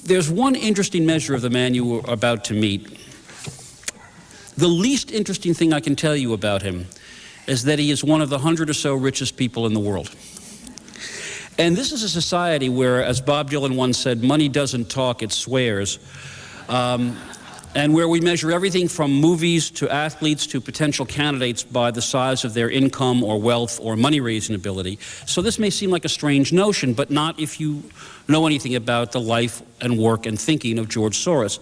There's one interesting measure of the man you are about to meet. The least interesting thing I can tell you about him is that he is one of the 100 or so richest people in the world. And this is a society where, as Bob Dylan once said, money doesn't talk, it swears. And where we measure everything from movies to athletes to potential candidates by the size of their income or wealth or money-raising ability. So this may seem like a strange notion, but not if you know anything about the life and work and thinking of George Soros.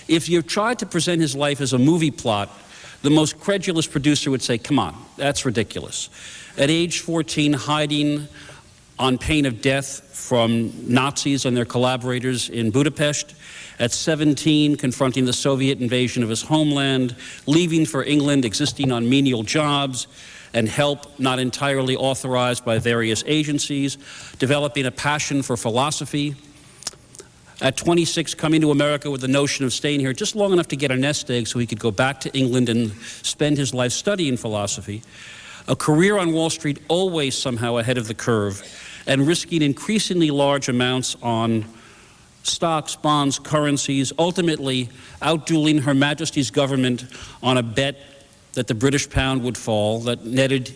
If you tried to present his life as a movie plot, the most credulous producer would say, come on, that's ridiculous. At age 14, hiding on pain of death from Nazis and their collaborators in Budapest. At 17, confronting the Soviet invasion of his homeland, leaving for England, existing on menial jobs and help not entirely authorized by various agencies, developing a passion for philosophy. At 26, coming to America with the notion of staying here just long enough to get a nest egg so he could go back to England and spend his life studying philosophy. A career on Wall Street always somehow ahead of the curve, and risking increasingly large amounts on stocks, bonds, currencies, ultimately outdueling Her Majesty's government on a bet that the British pound would fall that netted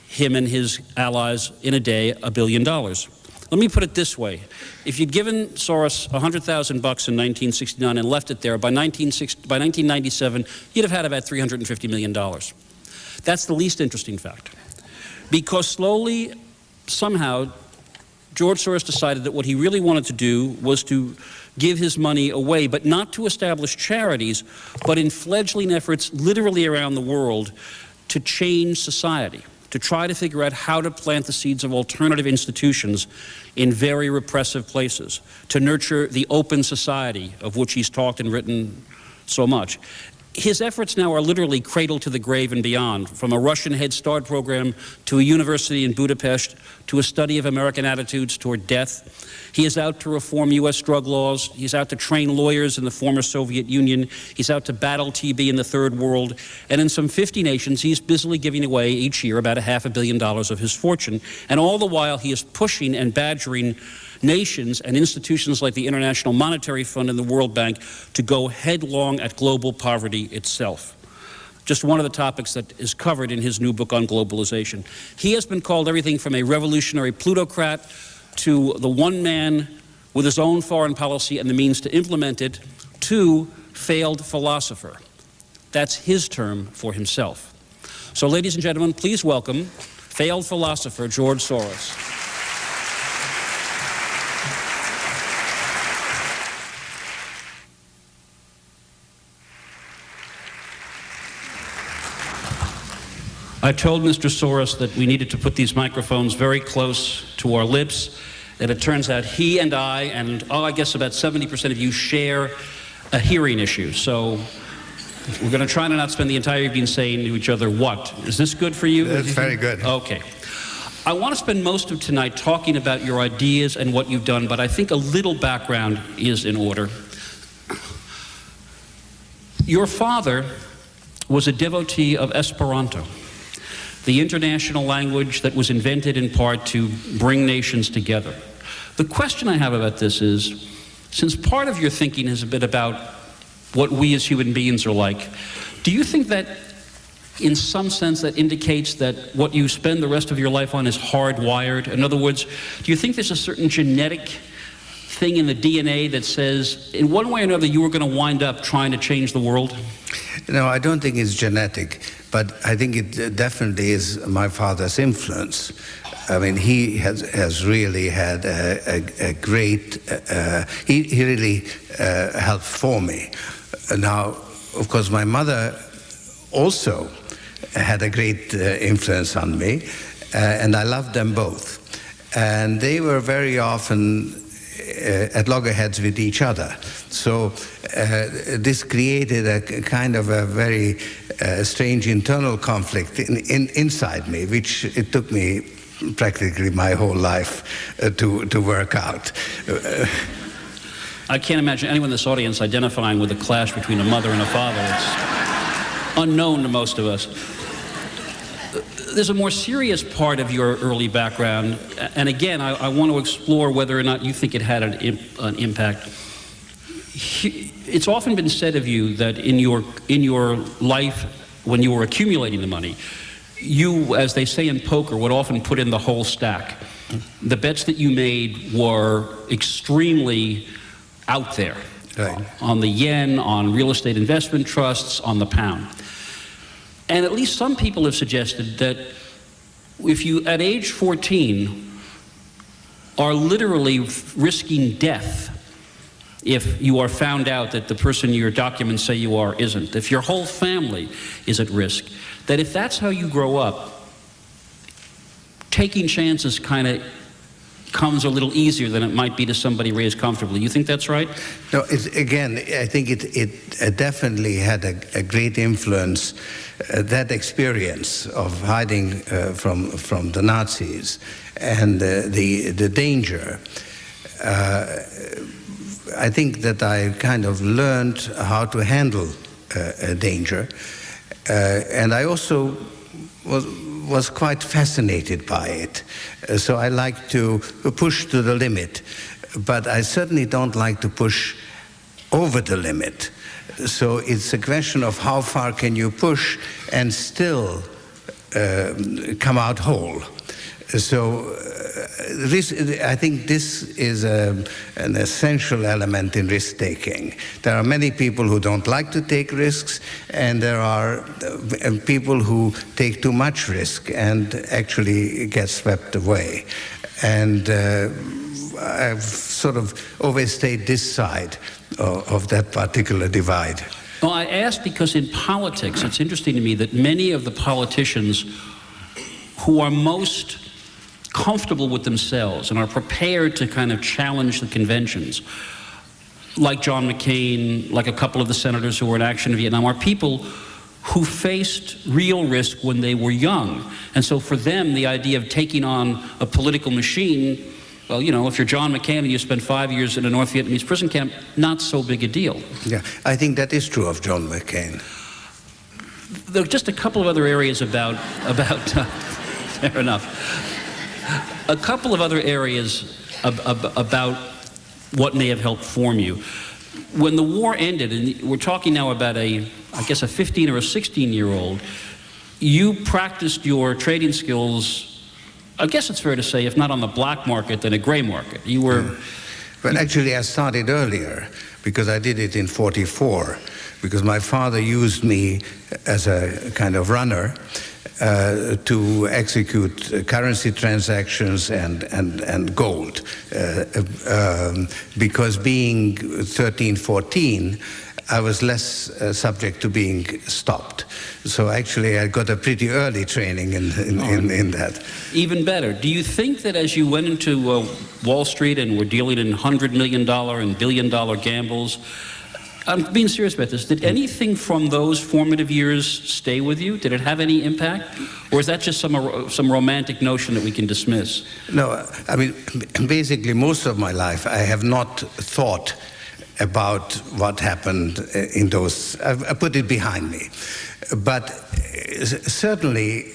him and his allies in a day $1 billion. Let me put it this way. If you'd given Soros $100,000 in 1969 and left it there, by 1997, you'd have had about $350 million. That's the least interesting fact. Because slowly, somehow, George Soros decided that what he really wanted to do was to give his money away, but not to establish charities, but in fledgling efforts literally around the world to change society, to try to figure out how to plant the seeds of alternative institutions in very repressive places, to nurture the open society of which he's talked and written so much. His efforts now are literally cradle to the grave and beyond, from a Russian Head Start program to a university in Budapest to a study of American attitudes toward death. He is out to reform U.S. drug laws. He's out to train lawyers in the former Soviet Union. He's out to battle TB in the Third World. And in some 50 nations, he's busily giving away each year about $500 million of his fortune. And all the while, he is pushing and badgering nations and institutions like the International Monetary Fund and the World Bank to go headlong at global poverty itself. Just one of the topics that is covered in his new book on globalization. He has been called everything from a revolutionary plutocrat to the one man with his own foreign policy and the means to implement it, to failed philosopher. That's his term for himself. So, ladies and gentlemen, please welcome failed philosopher George Soros. I told Mr. Soros that we needed to put these microphones very close to our lips, and it turns out he and I, and I guess about 70% of you share a hearing issue. So we're going to try to not spend the entire evening saying to each other, what? Is this good for you? That's very good. Okay. I want to spend most of tonight talking about your ideas and what you've done, but I think a little background is in order. Your father was a devotee of Esperanto, the international language that was invented in part to bring nations together. The question I have about this is, since part of your thinking has been about what we as human beings are like, do you think that in some sense that indicates that what you spend the rest of your life on is hardwired? In other words, do you think there's a certain genetic thing in the DNA that says, in one way or another, you were going to wind up trying to change the world? No, I don't think it's genetic, but I think it definitely is my father's influence. I mean, he has really had a great, he really helped form me. Now, of course, my mother also had a great influence on me, and I loved them both. And they were very often at loggerheads with each other. So this created a kind of a very strange internal conflict inside me, which it took me practically my whole life to work out. I can't imagine anyone in this audience identifying with a clash between a mother and a father. It's unknown to most of us. There's a more serious part of your early background, and again, I want to explore whether or not you think it had an impact. it's often been said of you that in your life, when you were accumulating the money, you, as they say in poker, would often put in the whole stack. The bets that you made were extremely out there. Right. On the yen, on real estate investment trusts, on the pound. And at least some people have suggested that if you, at age 14, are literally risking death if you are found out that the person your documents say you are isn't, if your whole family is at risk, that if that's how you grow up, taking chances kind of comes a little easier than it might be to somebody raised comfortably. You think that's right? No, again, I think it definitely had a great influence, that experience of hiding from the Nazis and the danger. I think that I kind of learned how to handle danger, and I also was quite fascinated by it. So I like to push to the limit, but I certainly don't like to push over the limit. So it's a question of how far can you push and still come out whole. So I think this is an essential element in risk-taking. There are many people who don't like to take risks, and there are people who take too much risk and actually get swept away. And I've sort of always stayed this side of that particular divide. Well, I ask because in politics, it's interesting to me that many of the politicians who are most comfortable with themselves and are prepared to kind of challenge the conventions, like John McCain, like a couple of the senators who were in action in Vietnam, are people who faced real risk when they were young. And so for them, the idea of taking on a political machine, well, you know, if you're John McCain and you spend 5 years in a North Vietnamese prison camp, not so big a deal. Yeah, I think that is true of John McCain. There are just a couple of other areas about fair enough. A couple of other areas about what may have helped form you. When the war ended, and we're talking now about I guess a 15 or a 16-year-old, you practiced your trading skills, I guess it's fair to say, if not on the black market, then a gray market. You were... Well, actually, I started earlier, because I did it in '44, because my father used me as a kind of runner to execute currency transactions and gold. Because being 13, 14, I was less subject to being stopped. So actually I got a pretty early training in that. Even better. Do you think that as you went into Wall Street and were dealing in $100 million and billion-dollar gambles, I'm being serious about this, did anything from those formative years stay with you? Did it have any impact? Or is that just some romantic notion that we can dismiss? No, I mean, basically most of my life I have not thought about what happened in those, I put it behind me. But certainly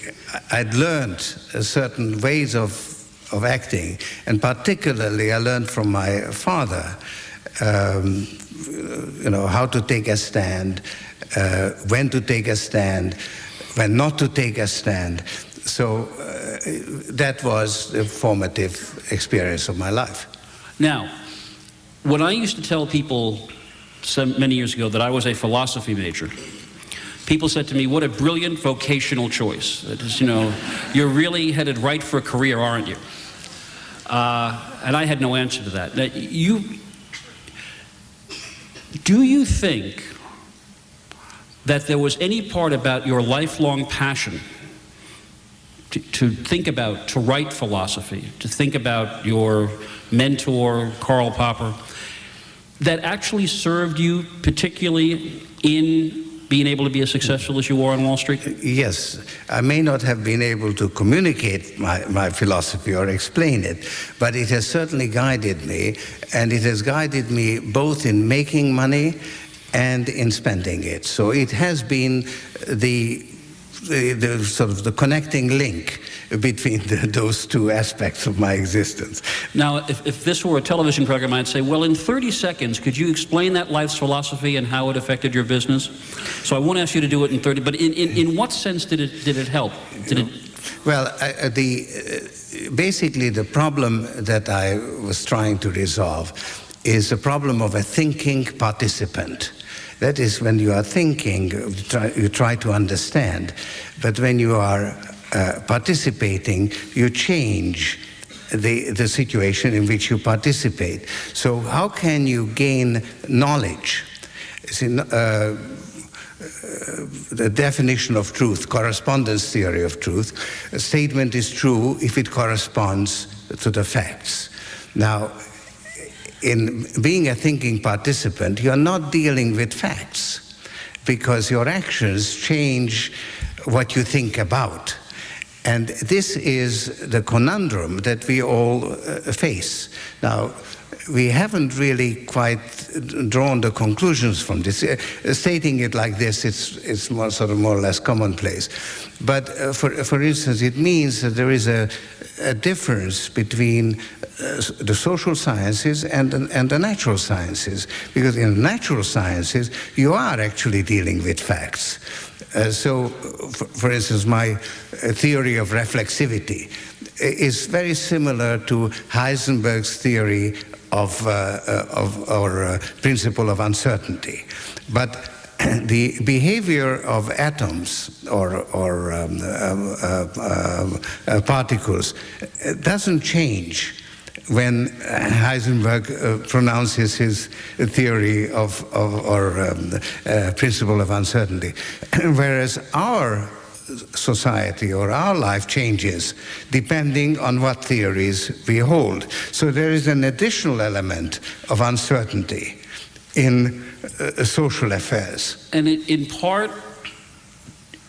I'd learned certain ways of acting, and particularly I learned from my father, you know, how to take a stand, when to take a stand, when not to take a stand. So that was the formative experience of my life. Now, when I used to tell people many years ago that I was a philosophy major, people said to me, what a brilliant vocational choice. That is, you know, you're really headed right for a career, aren't you? And I had no answer to that. Now, do you think that there was any part about your lifelong passion to think about, to write philosophy, to think about your mentor, Karl Popper, that actually served you particularly in being able to be as successful as you are on Wall Street? Yes. I may not have been able to communicate my philosophy or explain it, but it has certainly guided me, and it has guided me both in making money and in spending it. So it has been the sort of the connecting link between those two aspects of my existence. Now, if this were a television program, I'd say, well, in 30 seconds, could you explain that life's philosophy and how it affected your business? So I won't ask you to do it in 30, but in what sense did it help? Well, basically the problem that I was trying to resolve is the problem of a thinking participant. That is, when you are thinking, you try to understand, but when you are participating, you change the situation in which you participate. So how can you gain knowledge? See, the definition of truth, correspondence theory of truth, a statement is true if it corresponds to the facts. Now, in being a thinking participant, you're not dealing with facts because your actions change what you think about. And this is the conundrum that we all face. Now, we haven't really quite drawn the conclusions from this. Stating it like this, it's more or less commonplace. But for instance, it means that there is a difference between the social sciences and the natural sciences. Because in the natural sciences, you are actually dealing with facts. So, for instance, my theory of reflexivity is very similar to Heisenberg's theory of our principle of uncertainty. But the behavior of atoms or particles doesn't change when Heisenberg pronounces his theory of or principle of uncertainty. Whereas our society or our life changes depending on what theories we hold. So there is an additional element of uncertainty in social affairs. And in part,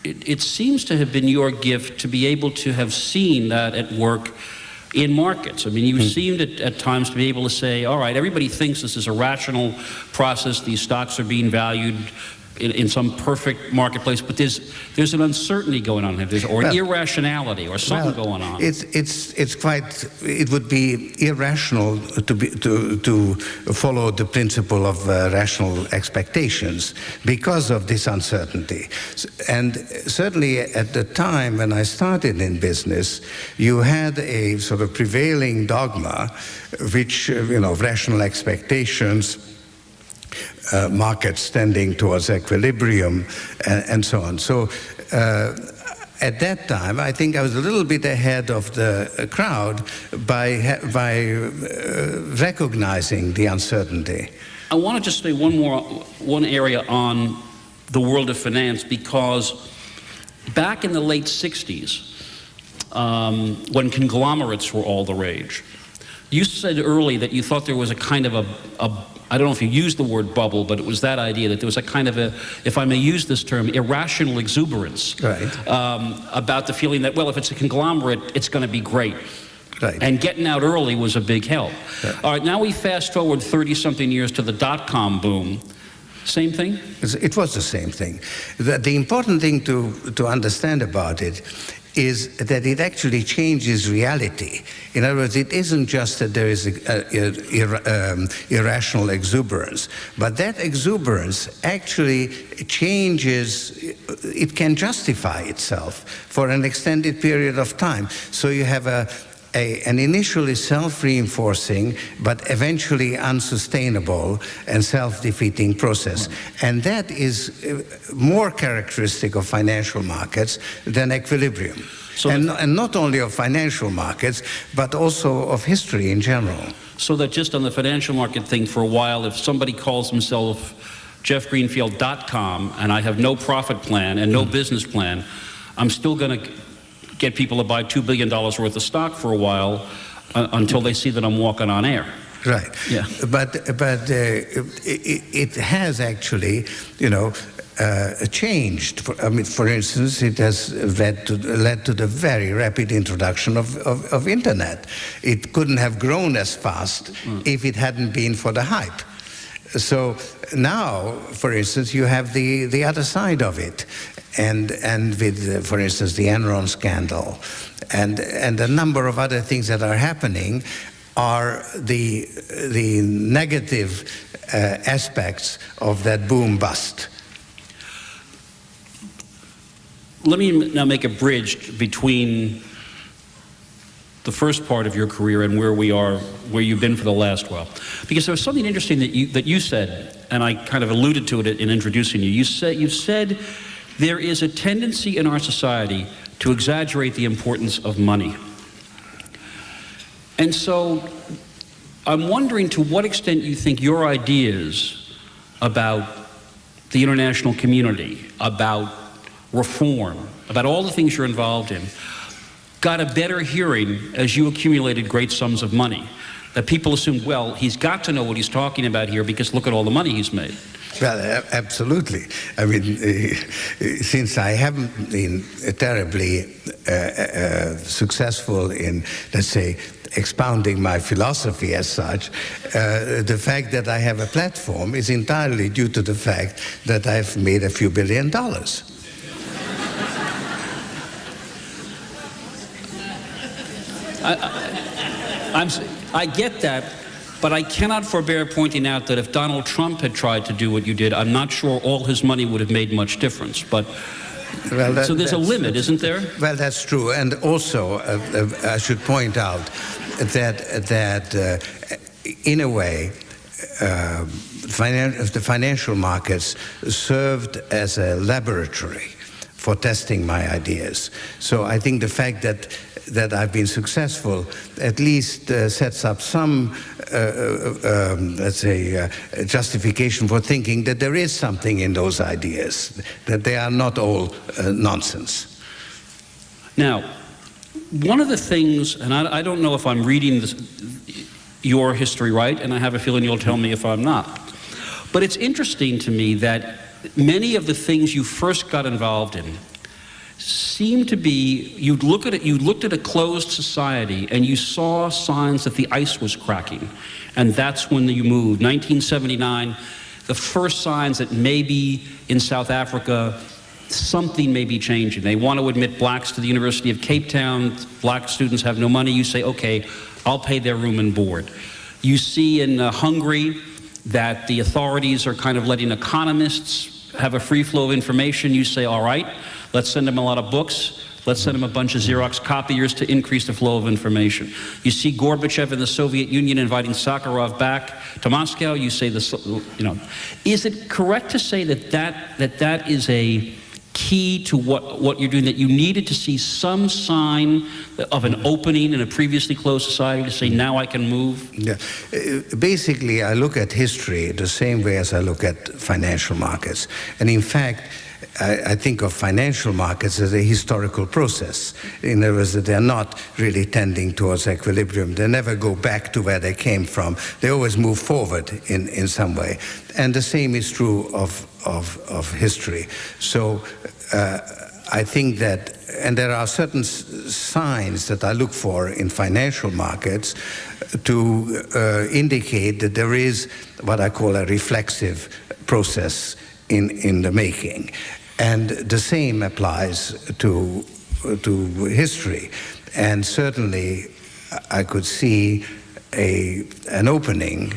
it seems to have been your gift to be able to have seen that at work in markets. I mean, you seemed at times to be able to say, all right, everybody thinks this is a rational process, these stocks are being valued in some perfect marketplace, but there's an uncertainty going on here, or an irrationality, or something going on. It's quite. It would be irrational to follow the principle of rational expectations because of this uncertainty. And certainly at the time when I started in business, you had a sort of prevailing dogma, which rational expectations. Markets tending towards equilibrium and so on. So at that time, I think I was a little bit ahead of the crowd by recognizing the uncertainty. I want to just say one area on the world of finance, because back in the late 60s, when conglomerates were all the rage, you said early that you thought there was a kind of I don't know if you used the word bubble, but it was that idea that there was a kind of if I may use this term, irrational exuberance about the feeling that, well, if it's a conglomerate, it's going to be great. Right. And getting out early was a big help. Right. All right, now we fast forward 30-something years to the dot-com boom. Same thing? It was the same thing. The important thing to understand about it is that it actually changes reality. In other words, it isn't just that there is irrational exuberance, but that exuberance actually changes, it can justify itself for an extended period of time. So you have an initially self-reinforcing, but eventually unsustainable and self-defeating process. And that is more characteristic of financial markets than equilibrium. So and not only of financial markets, but also of history in general. So that just on the financial market thing for a while, if somebody calls himself JeffGreenfield.com and I have no profit plan and no business plan, I'm still going to get people to buy $2 billion worth of stock for a while until they see that I'm walking on air. Right. Yeah. But it has actually, changed. For instance, it has led to the very rapid introduction of internet. It couldn't have grown as fast if it hadn't been for the hype. So now, for instance, you have the other side of it, and with, for instance, the Enron scandal, and a number of other things that are happening are the negative aspects of that boom bust. Let me now make a bridge between the first part of your career and where we are, where you've been for the last while. Because there was something interesting that you said, and I kind of alluded to it in introducing you. You said there is a tendency in our society to exaggerate the importance of money. And so I'm wondering to what extent you think your ideas about the international community, about reform, about all the things you're involved in, got a better hearing as you accumulated great sums of money. That people assumed, well, he's got to know what he's talking about here because look at all the money he's made. Well, absolutely. I mean, since I haven't been terribly successful in, let's say, expounding my philosophy as such, the fact that I have a platform is entirely due to the fact that I've made a few $1 billion. I get that, but I cannot forbear pointing out that if Donald Trump had tried to do what you did, I'm not sure all his money would have made much difference. But well, so there's a limit, isn't there? Well, that's true. And also, I should point out that in a way, the financial markets served as a laboratory for testing my ideas. So I think the fact that I've been successful at least sets up some, let's say, justification for thinking that there is something in those ideas, that they are not all nonsense. Now, one of the things, and I don't know if I'm reading your history right, and I have a feeling you'll tell me if I'm not, but it's interesting to me that many of the things you first got involved in seemed to be, you looked at a closed society and you saw signs that the ice was cracking, and that's when you moved. 1979, the first signs that maybe in South Africa something may be changing. They want to admit blacks to the University of Cape Town. Black students have no money. You say, okay, I'll pay their room and board. You see in Hungary that the authorities are kind of letting economists have a free flow of information. You say, all right, let's send them a lot of books. Let's send them a bunch of Xerox copiers to increase the flow of information. You see Gorbachev in the Soviet Union inviting Sakharov back to Moscow. You say this, you know, is it correct to say that is a key to what you're doing, that you needed to see some sign of an opening in a previously closed society to say, now I can move? Yeah. Basically, I look at history the same way as I look at financial markets. And in fact, I think of financial markets as a historical process. In other words, that they're not really tending towards equilibrium. They never go back to where they came from. They always move forward in some way. And the same is true of history. So I think that, and there are certain signs that I look for in financial markets to indicate that there is what I call a reflexive process in the making. And the same applies to history. And certainly I could see an opening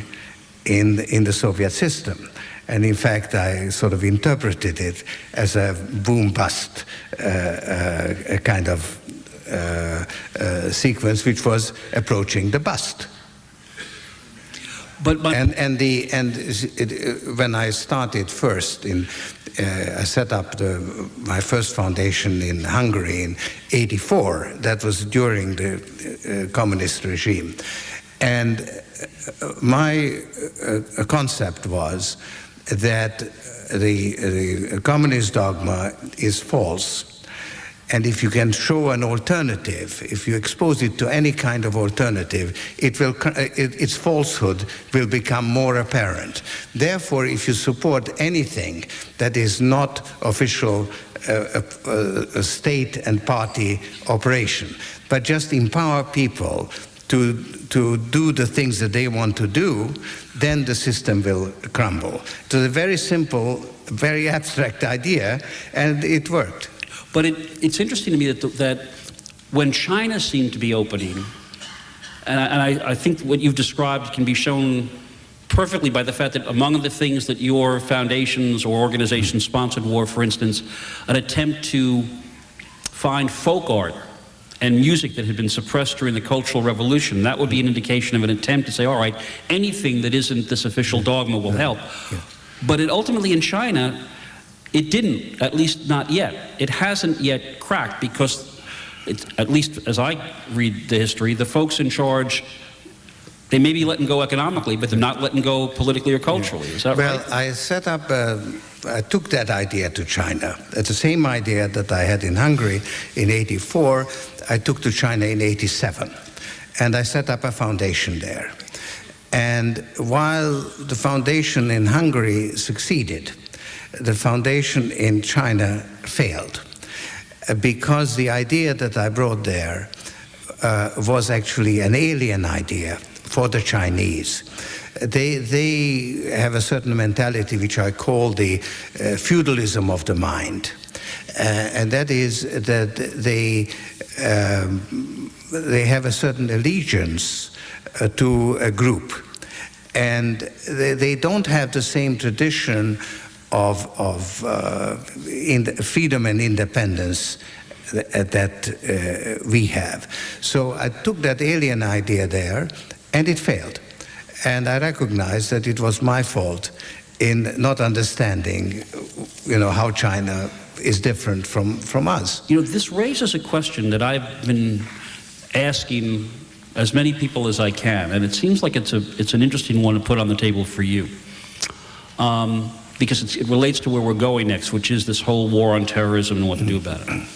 in the Soviet system. And in fact, I sort of interpreted it as a boom-bust a kind of sequence which was approaching the bust. But when I started first, I set up my first foundation in Hungary in '84. That was during the communist regime, and my concept was that the communist dogma is false. And if you can show an alternative, if you expose it to any kind of alternative, its falsehood will become more apparent. Therefore, if you support anything that is not official state and party operation, but just empower people to do the things that they want to do, then the system will crumble. It was a very simple, very abstract idea, and it worked. But it's interesting to me that when China seemed to be opening, and I think what you've described can be shown perfectly by the fact that among the things that your foundations or organizations sponsored were, for instance, an attempt to find folk art and music that had been suppressed during the Cultural Revolution. That would be an indication of an attempt to say, all right, anything that isn't this official dogma will help. But it ultimately in China, it didn't, at least not yet. It hasn't yet cracked because, at least as I read the history, the folks in charge, they may be letting go economically, but they're not letting go politically or culturally. Is that right? Well, I set up, I took that idea to China. It's the same idea that I had in Hungary in '84, I took to China in '87. And I set up a foundation there. And while the foundation in Hungary succeeded, the foundation in China failed. Because the idea that I brought there was actually an alien idea for the Chinese. They have a certain mentality which I call the feudalism of the mind. And that is that they have a certain allegiance to a group. And they don't have the same tradition of freedom and independence that we have. So I took that alien idea there, and it failed. And I recognized that it was my fault in not understanding, how China is different from us. This raises a question that I've been asking as many people as I can, and it seems like it's an interesting one to put on the table for you. Because it relates to where we're going next, which is this whole war on terrorism and what to do about it.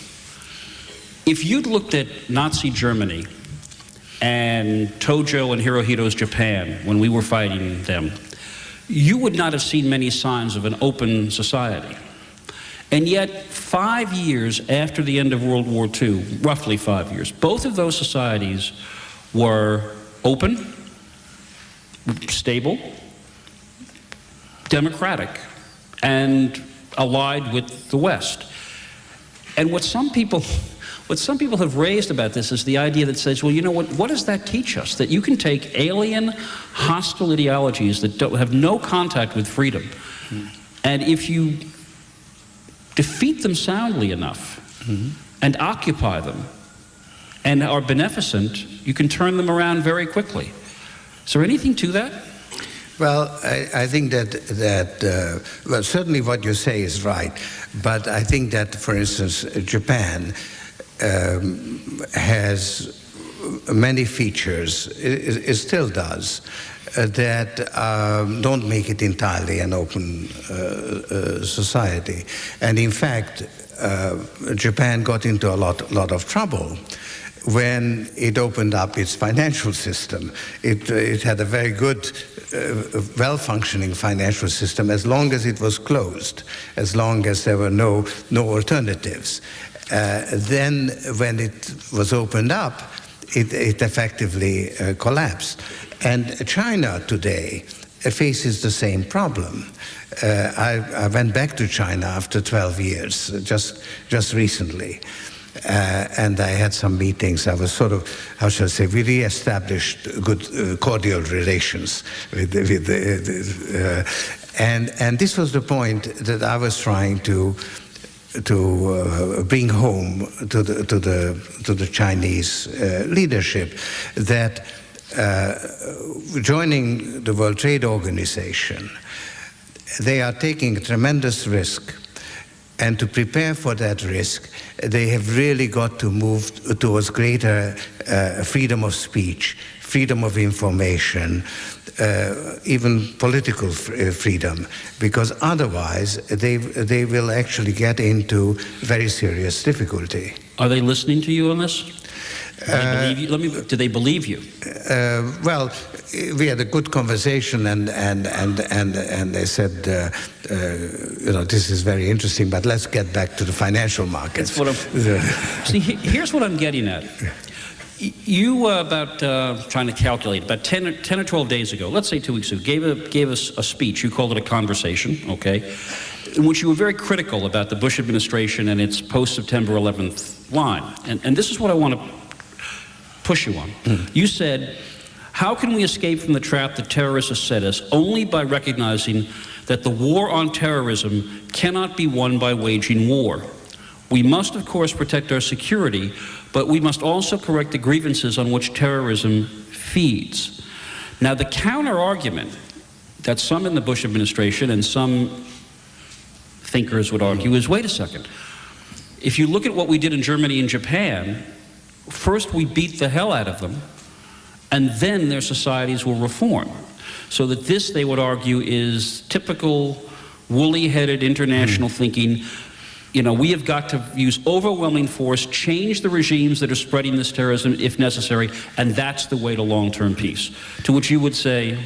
If you'd looked at Nazi Germany and Tojo and Hirohito's Japan when we were fighting them, you would not have seen many signs of an open society. And yet, 5 years after the end of World War II, roughly 5 years, both of those societies were open, stable, democratic, and allied with the West. And what some people have raised about this is the idea that says, well, what does that teach us? That you can take alien, hostile ideologies that have no contact with freedom, and if you defeat them soundly enough and occupy them and are beneficent, you can turn them around very quickly. Is there anything to that? Well, I think that well, certainly what you say is right, but I think that, for instance, Japan has many features, it still does, that don't make it entirely an open society. And in fact, Japan got into a lot of trouble when it opened up its financial system. It had a very good, well-functioning financial system as long as it was closed, as long as there were no alternatives. Then when it was opened up, it effectively collapsed. And China today faces the same problem. I went back to China after 12 years, just recently. And I had some meetings. I was sort of, how shall I say, we re-established good, cordial relations and this was the point that I was trying to bring home to the Chinese leadership, that joining the World Trade Organization, they are taking a tremendous risk. And to prepare for that risk, they have really got to move towards greater freedom of speech, freedom of information, even political freedom, because otherwise they will actually get into very serious difficulty. Are they listening to you on this? Do they believe you? Well, we had a good conversation, and they said, this is very interesting, but let's get back to the financial markets. See, here's what I'm getting at. You, trying to calculate, about 10 or 12 days ago, let's say 2 weeks ago, gave us a speech. You called it a conversation, okay, in which you were very critical about the Bush administration and its post-September 11th line. And this is what I want to push you on. You said, how can we escape from the trap that terrorists have set us? Only by recognizing that the war on terrorism cannot be won by waging war. We must, of course, protect our security, but we must also correct the grievances on which terrorism feeds. Now, the counter-argument that some in the Bush administration and some thinkers would argue is, wait a second, if you look at what we did in Germany and Japan, first we beat the hell out of them, and then their societies will reform. So that this, they would argue, is typical woolly-headed international thinking. You know, we have got to use overwhelming force, change the regimes that are spreading this terrorism if necessary, and that's the way to long-term peace. To which you would say?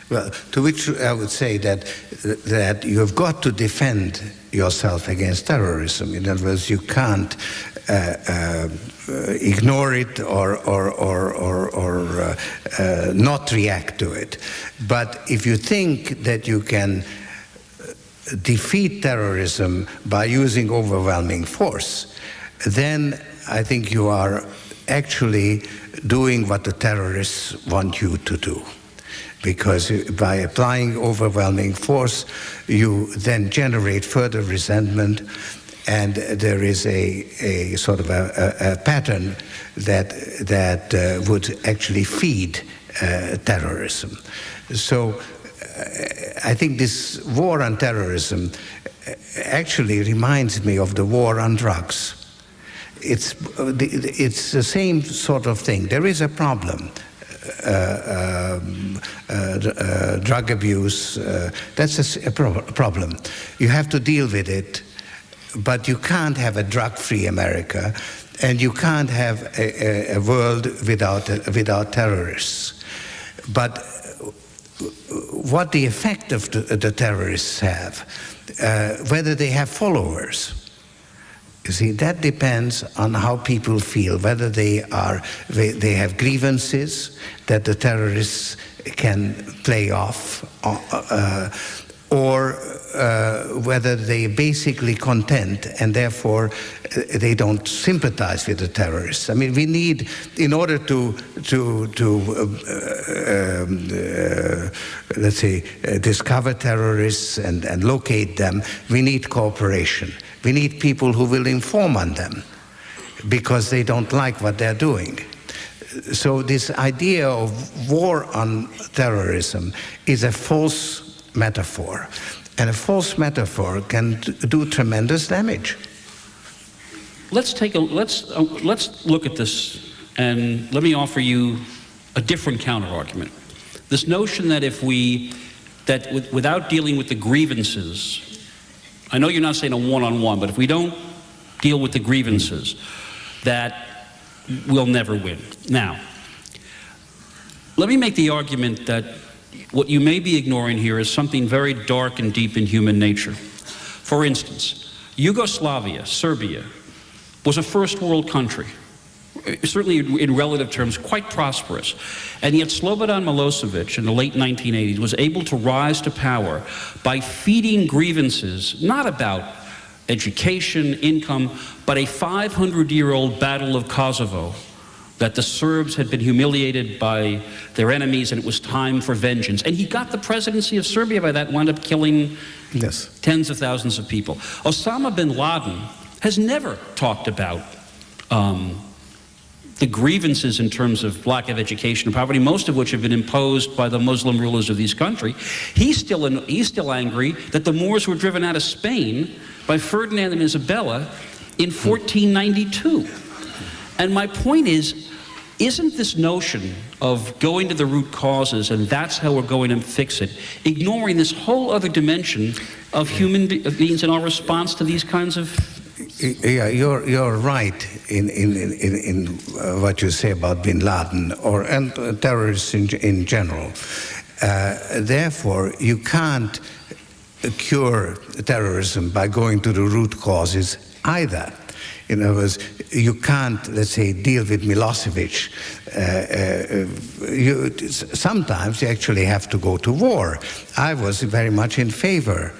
Well, to which I would say that you have got to defend yourself against terrorism. In other words, you can't ignore it or not react to it. But if you think that you can defeat terrorism by using overwhelming force, then I think you are actually doing what the terrorists want you to do. Because by applying overwhelming force, you then generate further resentment, and there is a sort of a pattern that would actually feed terrorism. So I think this war on terrorism actually reminds me of the war on drugs. It's the same sort of thing. There is a problem. Drug abuse, that's a problem. You have to deal with it, but you can't have a drug-free America, and you can't have a world without terrorists. But what the effect of the terrorists have, whether they have followers, you see, that depends on how people feel, whether they have grievances that the terrorists can play off, or whether they basically content and therefore they don't sympathize with the terrorists. I mean, we need, in order to let's say, discover terrorists and locate them, we need cooperation. We need people who will inform on them because they don't like what they're doing. So this idea of war on terrorism is a false metaphor. And a false metaphor can do tremendous damage. Let's look at this, and let me offer you a different counter-argument. This notion that without dealing with the grievances, I know you're not saying a one-on-one, but if we don't deal with the grievances, that we'll never win. Now, let me make the argument that what you may be ignoring here is something very dark and deep in human nature. For instance, Yugoslavia, Serbia, was a first world country, certainly in relative terms quite prosperous, and yet Slobodan Milosevic in the late 1980s was able to rise to power by feeding grievances not about education, income, but a 500-year-old battle of Kosovo, that the Serbs had been humiliated by their enemies and it was time for vengeance. And he got the presidency of Serbia by that, wound up killing tens of thousands of people. Osama bin Laden has never talked about the grievances in terms of lack of education and poverty, most of which have been imposed by the Muslim rulers of this country. He's still angry that the Moors were driven out of Spain by Ferdinand and Isabella in 1492. And my point is, isn't this notion of going to the root causes and that's how we're going to fix it, ignoring this whole other dimension of human beings and our response to these kinds of... Yeah, you're right in what you say about bin Laden and terrorists in general. Therefore, you can't cure terrorism by going to the root causes either. In other words, you can't, let's say, deal with Milosevic. Sometimes you actually have to go to war. I was very much in favor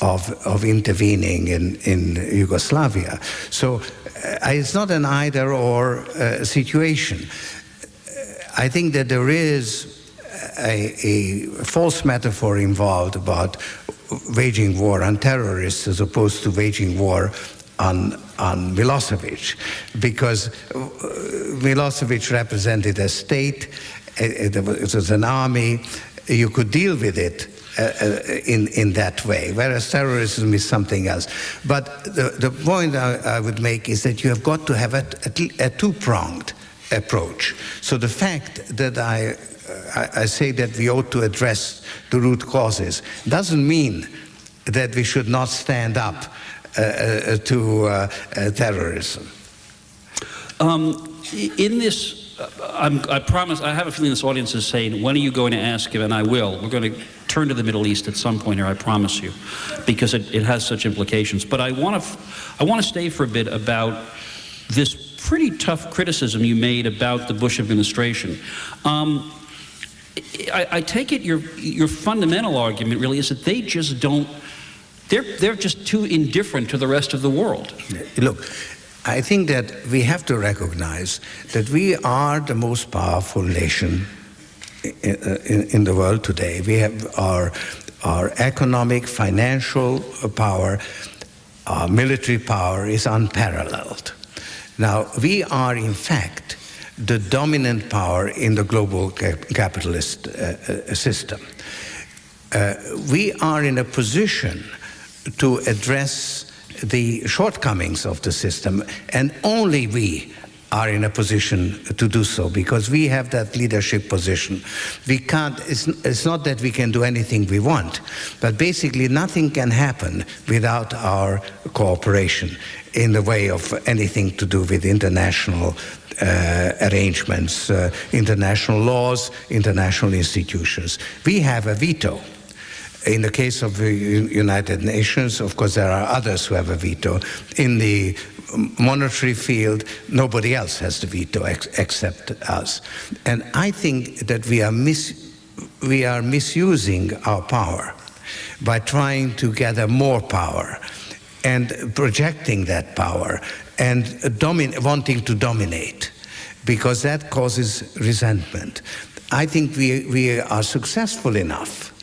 of intervening in Yugoslavia. So it's not an either-or situation. I think that there is a false metaphor involved about waging war on terrorists as opposed to waging war on Milosevic, because Milosevic represented a state, it was an army, you could deal with it in that way, whereas terrorism is something else. But the point I would make is that you have got to have a two-pronged approach. So the fact that I say that we ought to address the root causes doesn't mean that we should not stand up to terrorism. In this, I promise, I have a feeling this audience is saying, when are you going to ask him? And I will. We're going to turn to the Middle East at some point here, I promise you, because it has such implications. But I want to stay for a bit about this pretty tough criticism you made about the Bush administration. I take it your fundamental argument really is that they just don't, they're just too indifferent to the rest of the world. Look, I think that we have to recognize that we are the most powerful nation in the world today. We have our economic, financial power, our military power is unparalleled. Now, we are, in fact, the dominant power in the global capitalist system. We are in a position to address the shortcomings of the system, and only we are in a position to do so, because we have that leadership position. We can't, it's not that we can do anything we want, but basically nothing can happen without our cooperation in the way of anything to do with international arrangements, international laws, international institutions. We have a veto. In the case of the United Nations, of course, there are others who have a veto. In the monetary field, nobody else has the veto except us. And I think that we are misusing our power by trying to gather more power and projecting that power and wanting to dominate, because that causes resentment. I think we are successful enough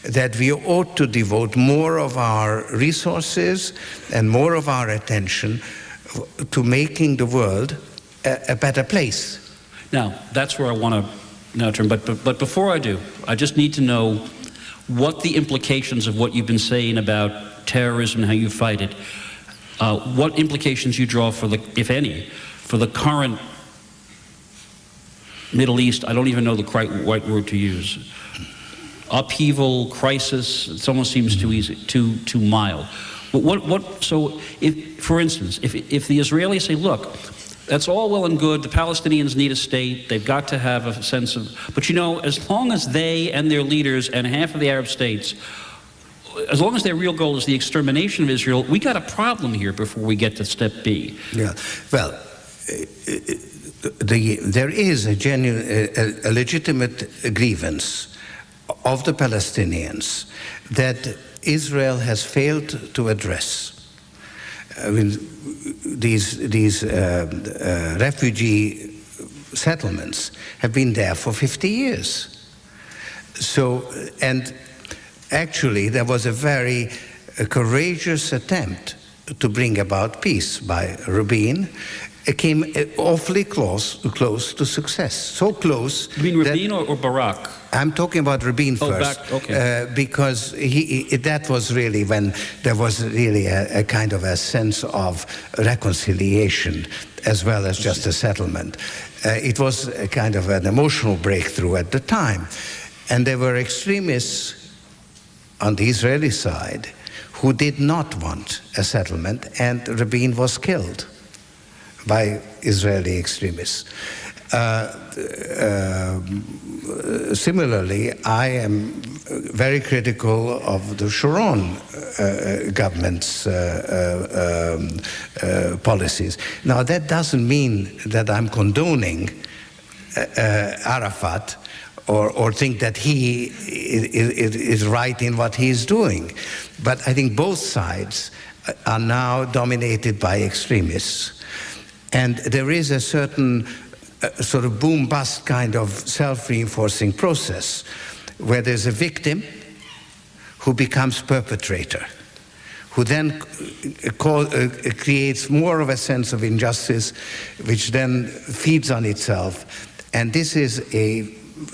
that we ought to devote more of our resources and more of our attention to making the world a better place. Now, that's where I want to now turn, but before I do, I just need to know what the implications of what you've been saying about terrorism and how you fight it, what implications you draw for the, if any, for the current Middle East. I don't even know the right word to use. Upheaval, crisis, it almost seems too easy, too mild. But so if, for instance, if the Israelis say, look, that's all well and good, the Palestinians need a state, they've got to have a sense of, but you know, as long as they and their leaders and half of the Arab states, as long as their real goal is the extermination of Israel, we got a problem here before we get to step B. Yeah, well, there is a genuine, a legitimate grievance of the Palestinians that Israel has failed to address. I mean, these refugee settlements have been there for 50 years. So, and actually there was a very courageous attempt to bring about peace by Rabin. It came awfully close to success. So close. You mean Rabin or Barak? I'm talking about Rabin first, okay. Because that was really when there was really a kind of a sense of reconciliation as well as just a settlement. It was a kind of an emotional breakthrough at the time. And there were extremists on the Israeli side who did not want a settlement, and Rabin was killed by Israeli extremists. Similarly, I am very critical of the Sharon government's policies. Now, that doesn't mean that I'm condoning Arafat or think that he is right in what he's doing. But I think both sides are now dominated by extremists. And there is a certain sort of boom-bust kind of self-reinforcing process where there's a victim who becomes perpetrator, who then creates more of a sense of injustice, which then feeds on itself. And this is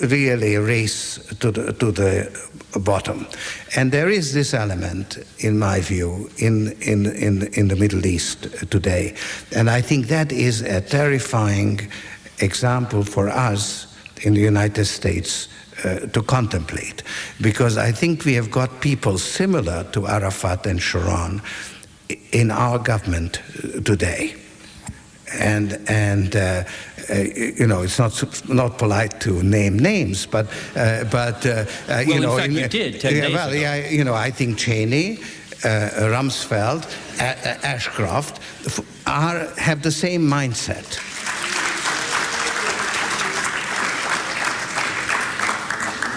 really a race to the bottom. And there is this element, in my view, in the Middle East today. And I think that is a terrifying example for us in the United States to contemplate. Because I think we have got people similar to Arafat and Sharon in our government today. And you know, it's not polite to name names, but you know, in fact, you did 10 days ago. Yeah, you know, I think Cheney, Rumsfeld, Ashcroft have the same mindset.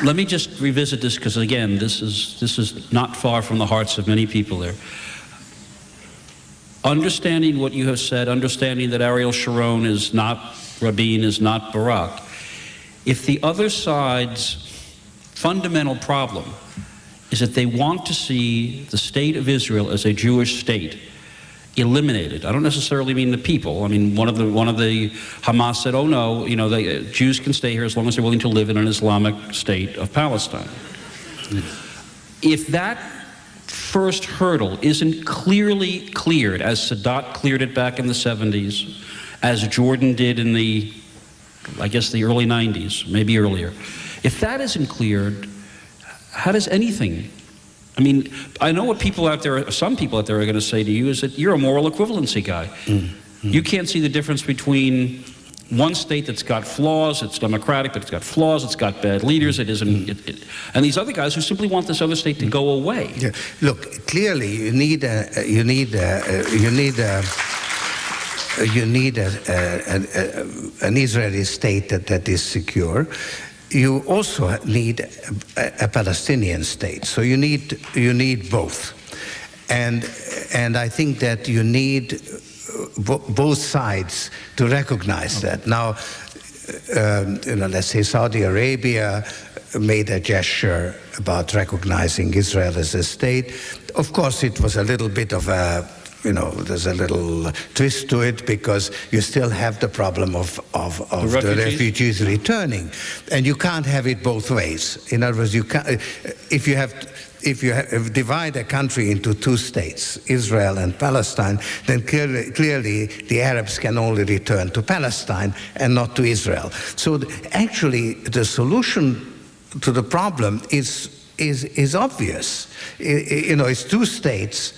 Let me just revisit this, because again, this is not far from the hearts of many people there. Understanding what you have said, understanding that Ariel Sharon is not Rabin, is not Barak, if the other side's fundamental problem is that they want to see the state of Israel as a Jewish state eliminated. I don't necessarily mean the people. I mean, one of the Hamas said, oh no, you know, the Jews can stay here as long as they're willing to live in an Islamic state of Palestine. If that first hurdle isn't clearly cleared, as Sadat cleared it back in the 70s, as Jordan did in the, I guess, the early 90s, maybe earlier. If that isn't cleared, how does anything? I mean, I know what people out there, some people out there are going to say to you is that you're a moral equivalency guy. Mm-hmm. You can't see the difference between one state that's got flaws, it's democratic, but it's got flaws, it's got bad leaders, it isn't, and these other guys who simply want this other state to go away. Yeah. Look, clearly you need an Israeli state that is secure. You also need a Palestinian state. So you need both, and I think that you need both sides to recognize that. Now, you know, let's say Saudi Arabia made a gesture about recognizing Israel as a state. Of course, it was a little bit of a, you know, there's a little twist to it because you still have the problem of the refugees returning, and you can't have it both ways. In other words, you can't, if you divide a country into two states, Israel and Palestine, then clearly the Arabs can only return to Palestine and not to Israel. So actually, the solution to the problem is obvious. You know, it's two states.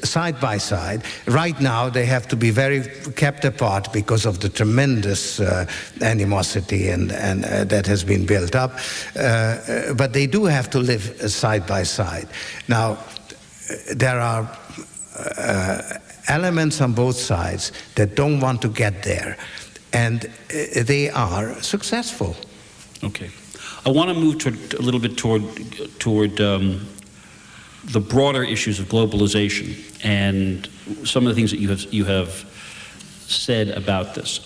Side by side. Right now, they have to be very kept apart because of the tremendous animosity and that has been built up. But they do have to live side by side. Now, there are elements on both sides that don't want to get there, and they are successful. Okay, I want to move a little bit toward the broader issues of globalization and some of the things that you have said about this.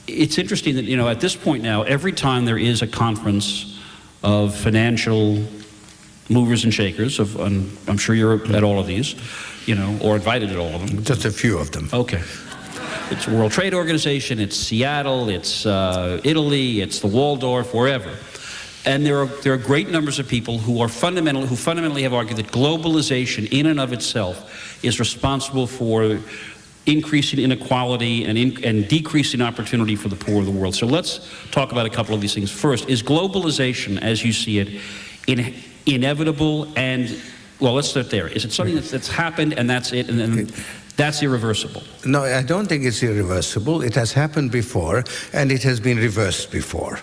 It's interesting that, you know, at this point now, every time there is a conference of financial movers and shakers, I'm sure you're at all of these, you know, or invited at all of them. Just a few of them. Okay. It's World Trade Organization, it's Seattle, it's Italy, it's the Waldorf, wherever. And there are great numbers of people who fundamentally have argued that globalization in and of itself is responsible for increasing inequality and decreasing opportunity for the poor of the world. So let's talk about a couple of these things. First, is globalization, as you see it, inevitable and, well, let's start there. Is it something that's happened and that's it? And then That's irreversible. No, I don't think it's irreversible. It has happened before, and it has been reversed before,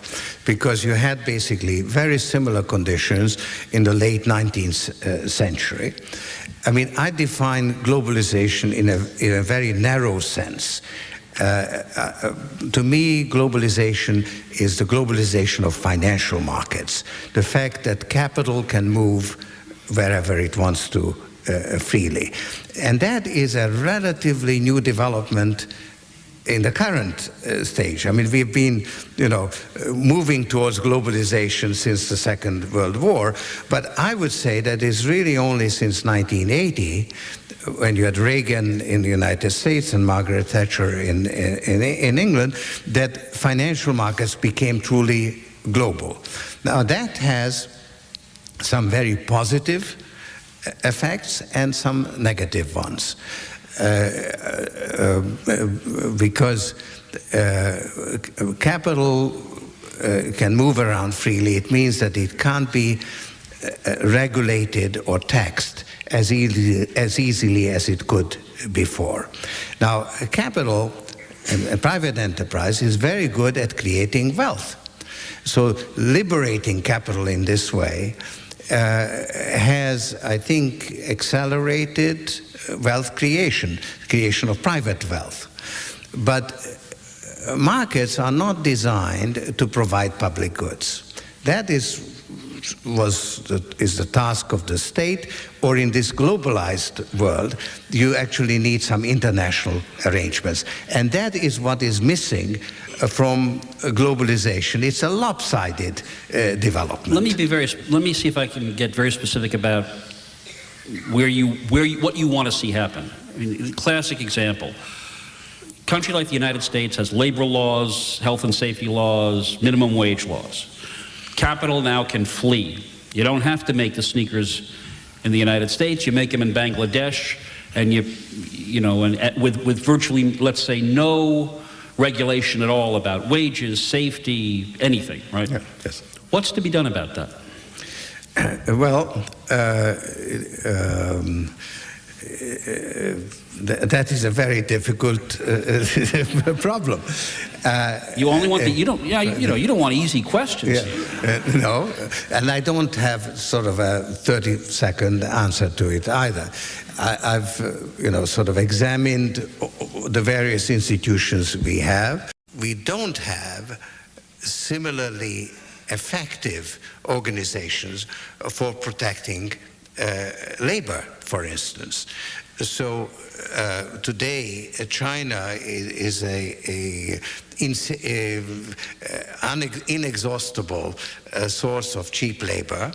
because you had basically very similar conditions in the late 19th century. I mean, I define globalization in a very narrow sense. To me, globalization is the globalization of financial markets. The fact that capital can move wherever it wants to freely. And that is a relatively new development in the current stage. I mean, we've been, moving towards globalization since the Second World War, but I would say that it's really only since 1980, when you had Reagan in the United States and Margaret Thatcher in England, that financial markets became truly global. Now, that has some very positive effects and some negative ones. Because capital can move around freely, it means that it can't be regulated or taxed as easily as it could before. Now, capital and private enterprise is very good at creating wealth. So liberating capital in this way has, I think, accelerated wealth creation of private wealth. But markets are not designed to provide public goods. That is the task of the state, or in this globalized world, you actually need some international arrangements. And that is what is missing from globalization. It's a lopsided development. Let me see if I can get very specific about what you want to see happen. I mean, classic example. A country like the United States has labor laws, health and safety laws, minimum wage laws. Capital now can flee. You don't have to make the sneakers in the United States. You make them in Bangladesh, and with virtually, let's say, no regulation at all about wages, safety, anything, right? Yeah, yes. What's to be done about that? That is a very difficult problem. You only want you don't want easy questions. Yeah, no, and I don't have sort of a 30-second answer to it either. I've sort of examined the various institutions we have. We don't have similarly effective organizations for protecting labor, for instance. So today, China is a inexhaustible source of cheap labor,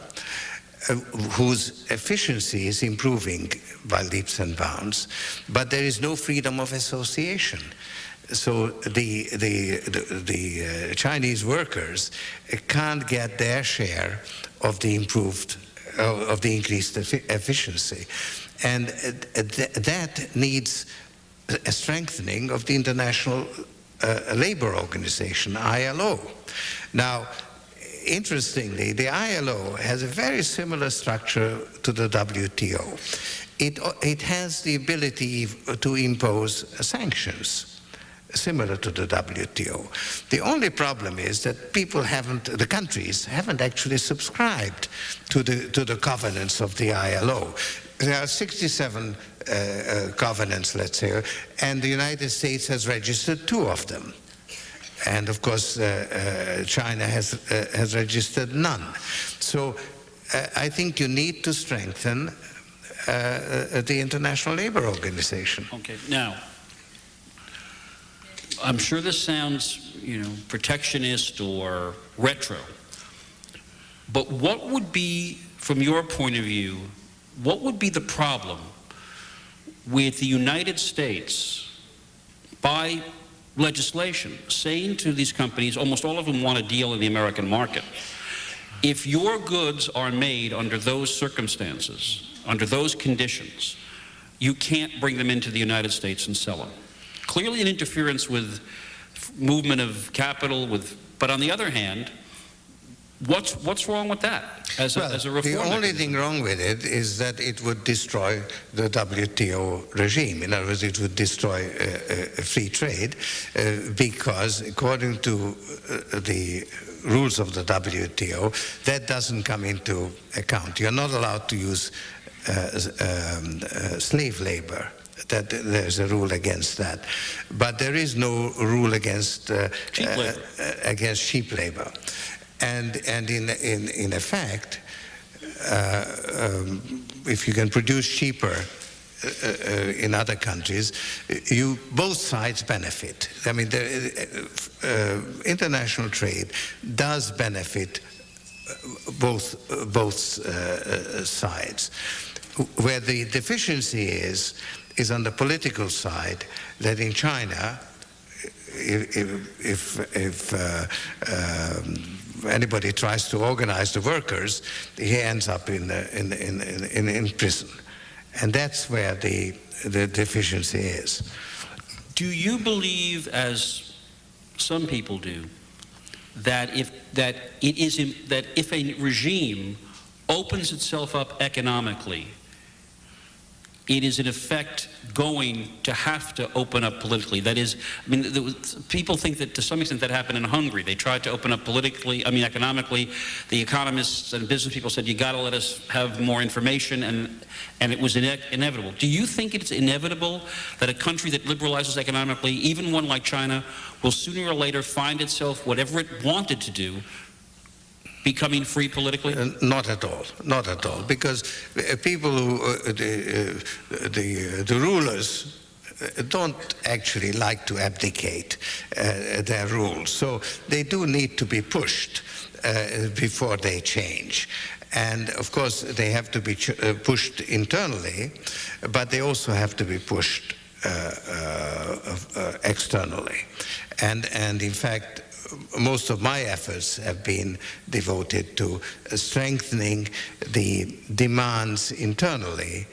whose efficiency is improving by leaps and bounds, but there is no freedom of association. So the Chinese workers can't get their share of the increased efficiency. And that needs a strengthening of the International Labor Organization, ILO. Now, interestingly, the ILO has a very similar structure to the WTO. It has the ability to impose sanctions similar to the WTO. The only problem is that the countries haven't actually subscribed to the covenants of the ILO. There are 67 covenants, let's say, and the United States has registered 2 of them. And of course, China has registered none. So I think you need to strengthen the International Labor Organization. Okay, now, I'm sure this sounds, protectionist or retro, but what would be, from your point of view, what would be the problem with the United States, by legislation, saying to these companies, almost all of them want a deal in the American market, if your goods are made under those circumstances, under those conditions, you can't bring them into the United States and sell them? Clearly an interference with movement of capital, but on the other hand, What's wrong with that as a reform the only mechanism? thing wrong with it is that it would destroy the WTO regime. In other words, it would destroy free trade because, according to the rules of the WTO, that doesn't come into account. You're not allowed to use slave labor. That there's a rule against that, but there is no rule against cheap labor. And in effect, if you can produce cheaper in other countries, both sides benefit. I mean, international trade does benefit both sides. Where the deficiency is on the political side, that in China, if anybody tries to organize the workers, he ends up in prison. And that's where the deficiency is. Do you believe, as some people do, that if a regime opens itself up economically, it is in effect going to have to open up politically? That is, I mean, people think that to some extent that happened in Hungary. They tried to open up economically. The economists and business people said, you got to let us have more information, and it was inevitable. Do you think it's inevitable that a country that liberalizes economically, even one like China, will sooner or later find itself, whatever it wanted to do, becoming free politically? Not at all, not at all, because people who, the rulers don't actually like to abdicate their rules, so they do need to be pushed before they change. And of course they have to be pushed internally, but they also have to be pushed externally. And in fact, most of my efforts have been devoted to strengthening the demands internally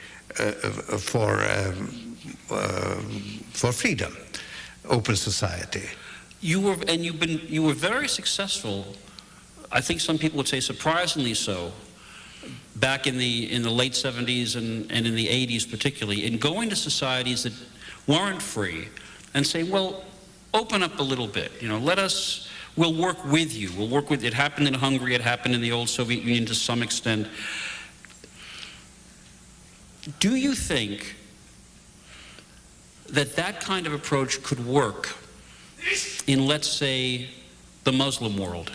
for freedom, open society. You were very successful. I think some people would say surprisingly so, back in the late 70s and in the 80s particularly, in going to societies that weren't free and say, well, open up a little bit, we'll work with you. It happened in Hungary, it happened in the old Soviet Union to some extent. Do you think that kind of approach could work in, let's say, the Muslim world,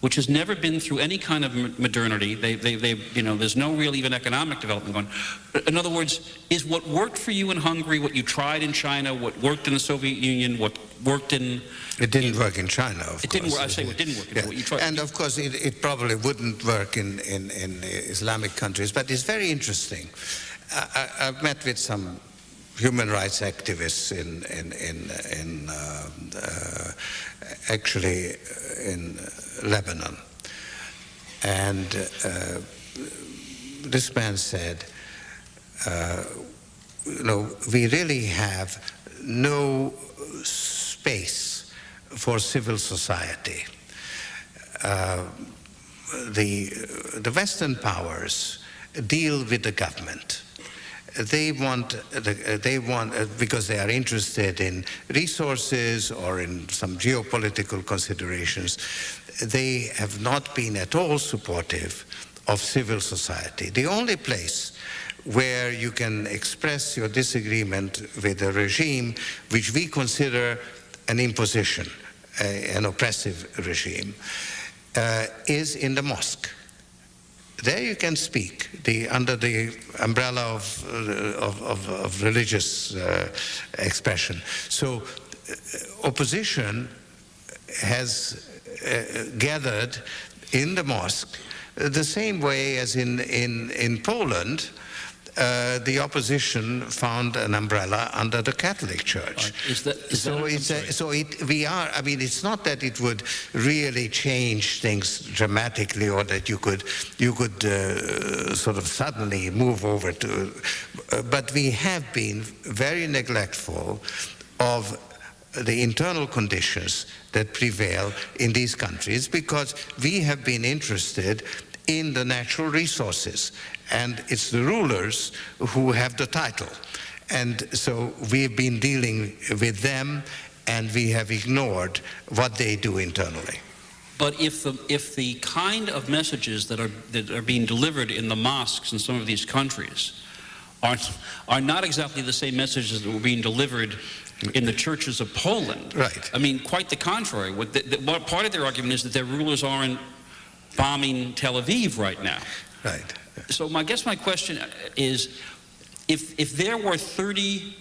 which has never been through any kind of modernity? There's no real even economic development going. In other words, is what worked for you in Hungary, what you tried in China, what worked in the Soviet Union, what worked in... It didn't work in China, of course. It didn't work. I say what didn't work. Yeah. What you tried. And of course, it probably wouldn't work in Islamic countries. But it's very interesting. I've met with some human rights activists actually in Lebanon, and this man said, we really have no space for civil society. The Western powers deal with the government. They want, because they are interested in resources or in some geopolitical considerations, they have not been at all supportive of civil society. The only place where you can express your disagreement with a regime which we consider an imposition, an oppressive regime, is in the mosque. There you can speak under the umbrella of religious expression. So opposition has gathered in the mosque the same way as in Poland. The opposition found an umbrella under the Catholic Church. I mean, it's not that it would really change things dramatically, or that you could sort of suddenly move over to. But we have been very neglectful of the internal conditions that prevail in these countries, because we have been interested in the natural resources, and it's the rulers who have the title. And so we've been dealing with them, and we have ignored what they do internally. But if the kind of messages that are being delivered in the mosques in some of these countries are not exactly the same messages that were being delivered in the churches of Poland. Right. I mean, quite the contrary. What part of their argument is that their rulers aren't bombing Tel Aviv right now. Right. So I guess my question is, if there were 30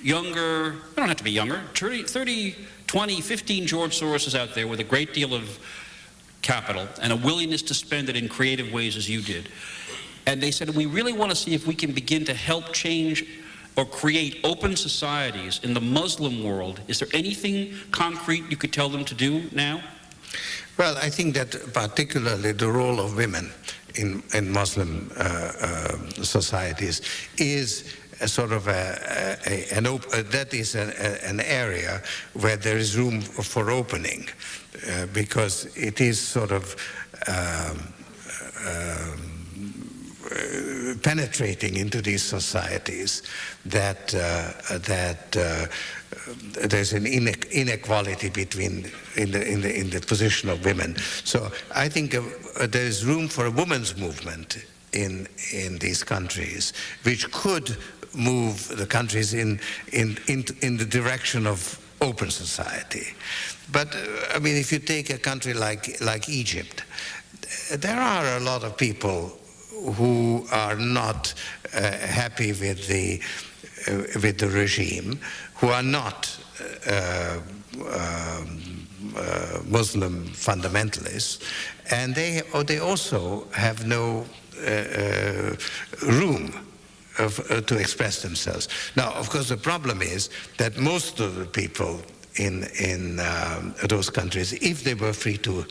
younger, they don't have to be younger, 30, 20, 15 George Soroses out there with a great deal of capital and a willingness to spend it in creative ways as you did, and they said, we really want to see if we can begin to help change or create open societies in the Muslim world, is there anything concrete you could tell them to do now? Well, I think that particularly the role of women in Muslim societies is a sort of that is an area where there is room for opening, because it is sort of penetrating into these societies that there's an inequality between in the position of women. So I think there is room for a women's movement in these countries, which could move the countries in the direction of open society. But I mean, if you take a country like Egypt, there are a lot of people who are not happy with the regime, who are not Muslim fundamentalists, and they also have no room to express themselves. Now, of course, the problem is that most of the people in those countries, if they were free to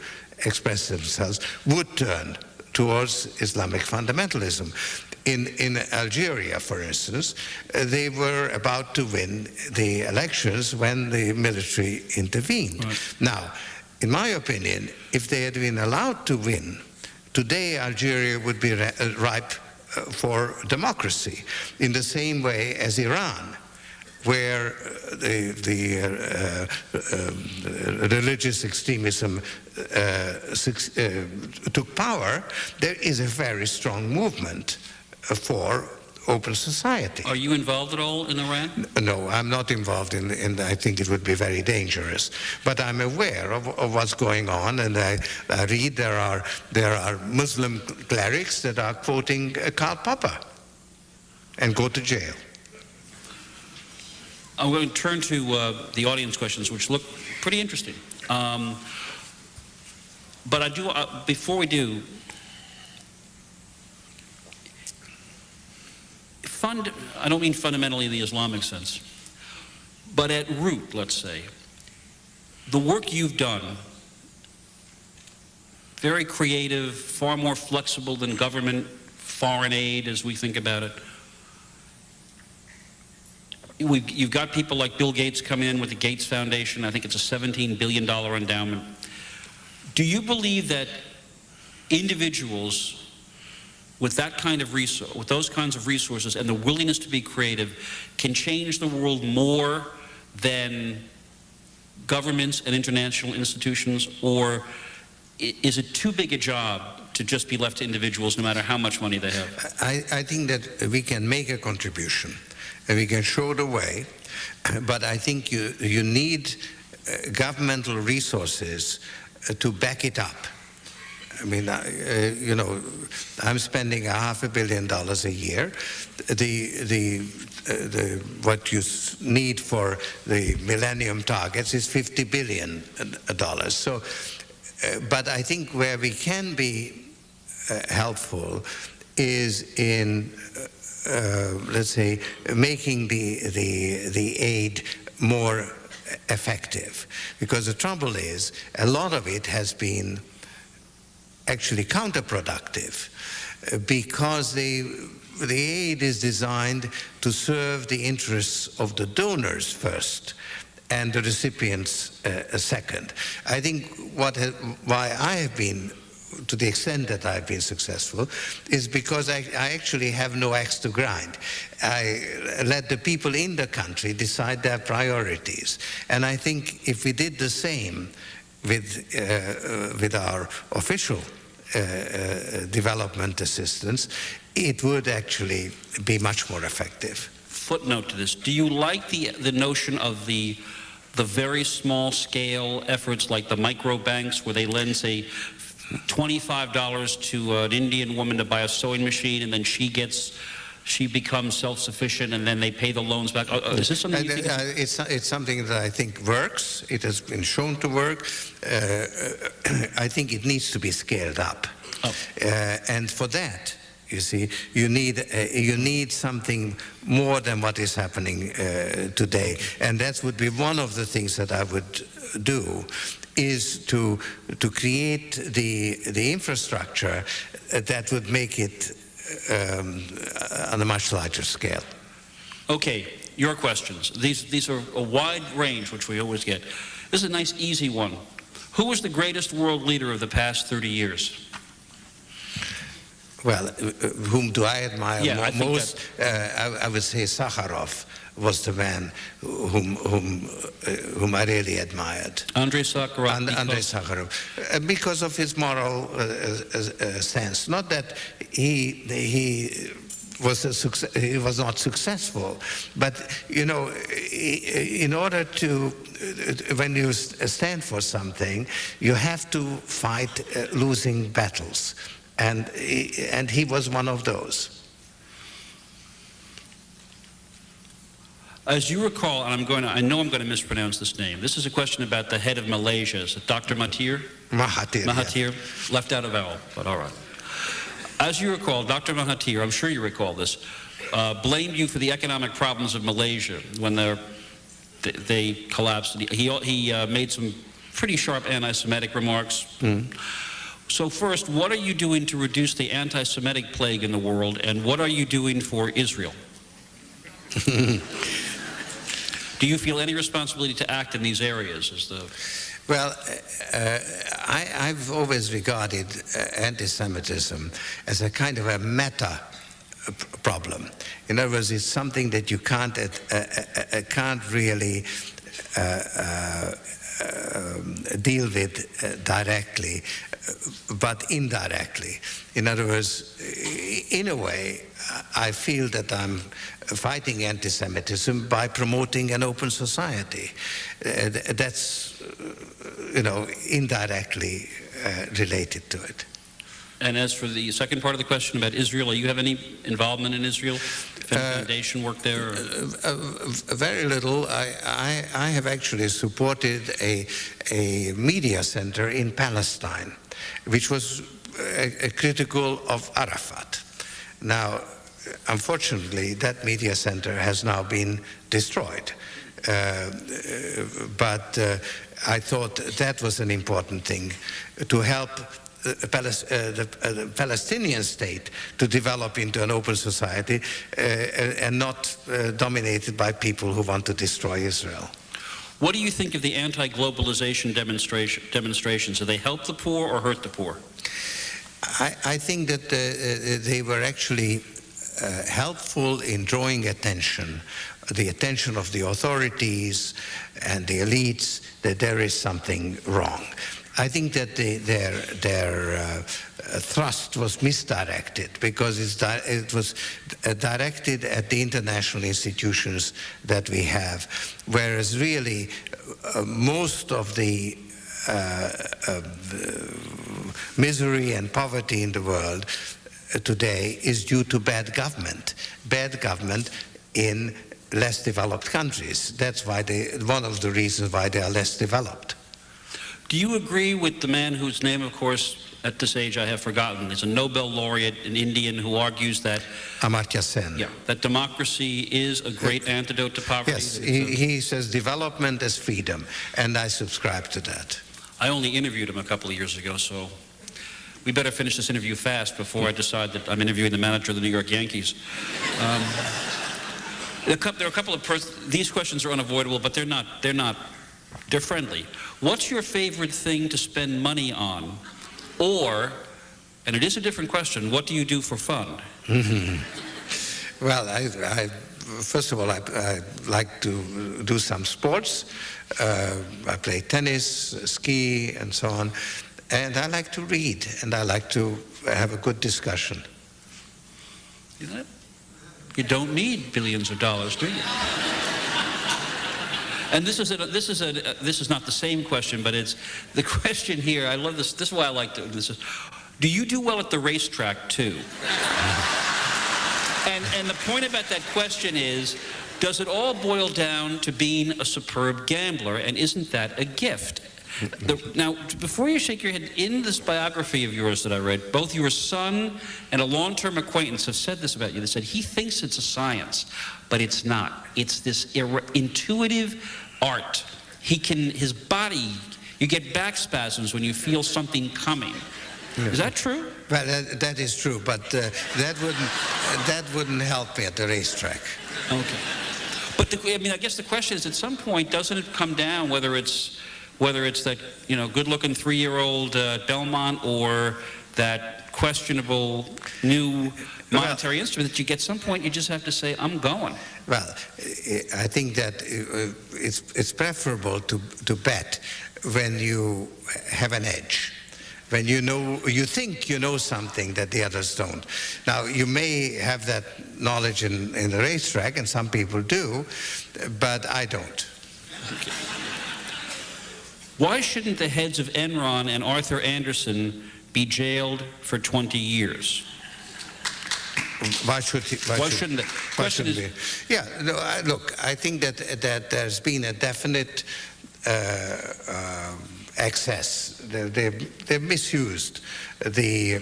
express themselves, would turn towards Islamic fundamentalism. In Algeria, for instance, they were about to win the elections when the military intervened. Right. Now, in my opinion, if they had been allowed to win, today Algeria would be ripe for democracy, in the same way as Iran, where the religious extremism took power. There is a very strong movement for open society. Are you involved at all in Iran? No, I'm not involved in I think it would be very dangerous. But I'm aware of what's going on, and I read there are Muslim clerics that are quoting Karl Popper and go to jail. I'm going to turn to the audience questions, which look pretty interesting. But I do, before we do, I don't mean fundamentally in the Islamic sense, but at root, let's say, the work you've done, very creative, far more flexible than government foreign aid as we think about it. You've got people like Bill Gates come in with the Gates Foundation. I think it's a $17 billion endowment. Do you believe that individuals with that kind of resource, with those kinds of resources and the willingness to be creative can change the world more than governments and international institutions, or is it too big a job to just be left to individuals no matter how much money they have? I think that we can make a contribution and we can show the way, but I think you need governmental resources to back it up. I mean, you know, I'm spending $500 million a year. What you need for the Millennium Targets is $50 billion. So, but I think where we can be helpful is in, let's say, making the aid more effective. Because the trouble is, a lot of it has been actually counterproductive, because the aid is designed to serve the interests of the donors first, and the recipients second. I think why I have been, to the extent that I've been successful, is because I actually have no axe to grind. I let the people in the country decide their priorities. And I think if we did the same with our official development assistance, it would actually be much more effective. Footnote to this: do you like the notion of the very small scale efforts like the micro banks, where they lend, say, $25 to an Indian woman to buy a sewing machine, and then she becomes self-sufficient, and then they pay the loans back? Is this something you think? It's something that I think works. It has been shown to work. I think it needs to be scaled up. Oh. And for that, you see, you need something more than what is happening today. And that would be one of the things that I would do, is to create the infrastructure that would make it on a much larger scale. Okay, your questions. These are a wide range, which we always get. This is a nice, easy one. Who was the greatest world leader of the past 30 years? Well, whom do I admire most? I I would say Sakharov was the man whom I really admired. Andrei Sakharov. Andrei Sakharov, because of his moral sense. Not that he was not successful, but you know, in order to, when you stand for something, you have to fight losing battles, and he was one of those. As you recall, and I know I'm going to mispronounce this name. This is a question about the head of Malaysia. Is it Dr. Mahathir? Mahathir. Yeah. Left out a vowel, but all right. As you recall, Dr. Mahathir, I'm sure you recall this, blamed you for the economic problems of Malaysia when they collapsed. He made some pretty sharp anti-Semitic remarks. Mm. So first, what are you doing to reduce the anti-Semitic plague in the world, and what are you doing for Israel? Do you feel any responsibility to act in these areas? Well, I've always regarded anti-Semitism as a kind of a meta problem. In other words, it's something that you can't really deal with directly, but indirectly. In other words, in a way, I feel that I'm fighting anti-Semitism by promoting an open society. That's, you know, indirectly related to it. And as for the second part of the question about Israel, do you have any involvement in Israel? Foundation work there? Very little. I have actually supported a media center in Palestine, which was critical of Arafat. Now, unfortunately, that media center has now been destroyed. But I thought that was an important thing, to help the Palestinian state to develop into an open society and not dominated by people who want to destroy Israel. What do you think of the anti-globalization demonstrations? Do they help the poor or hurt the poor? I think that they were actually helpful in drawing the attention of the authorities and the elites that there is something wrong. I think that their thrust was misdirected, because it was directed at the international institutions that we have, whereas really most of the misery and poverty in the world today is due to bad government in less developed countries. That's why one of the reasons why they are less developed. Do you agree with the man whose name, of course, at this age I have forgotten? He's a Nobel laureate, an Indian, who argues that Amartya Sen. Yeah, that democracy is a great antidote to poverty. Yes, he says development is freedom, and I subscribe to that. I only interviewed him a couple of years ago, so we better finish this interview fast before I decide that I'm interviewing the manager of the New York Yankees. There are a couple of these questions are unavoidable, but they're friendly. What's your favorite thing to spend money on? Or, and it is a different question, what do you do for fun? Well, first of all, I like to do some sports. I play tennis, ski, and so on. And I like to read, and I like to have a good discussion. You don't need billions of dollars, do you? And this is not the same question, but it's the question here. I love this. This is why I like this. Do you do well at the racetrack too? And the point about that question is, does it all boil down to being a superb gambler, and isn't that a gift? Now, before you shake your head, in this biography of yours that I read, both your son and a long-term acquaintance have said this about you. They said, he thinks it's a science, but it's not. It's this intuitive art. His body, you get back spasms when you feel something coming. Is that true? Well, that is true, but that wouldn't help me at the racetrack. Okay. But I guess the question is, at some point, doesn't it come down whether it's that good-looking 3-year-old Belmont or that questionable new monetary instrument that you get some point you just have to say, I'm going. Well, I think that it's preferable to bet when you have an edge. When you think you know something that the others don't. Now, you may have that knowledge in the racetrack, and some people do, but I don't. Okay. Why shouldn't the heads of Enron and Arthur Andersen be jailed for 20 years? Why shouldn't they? Yeah, no, look, I think that there's been a definite excess. They've misused the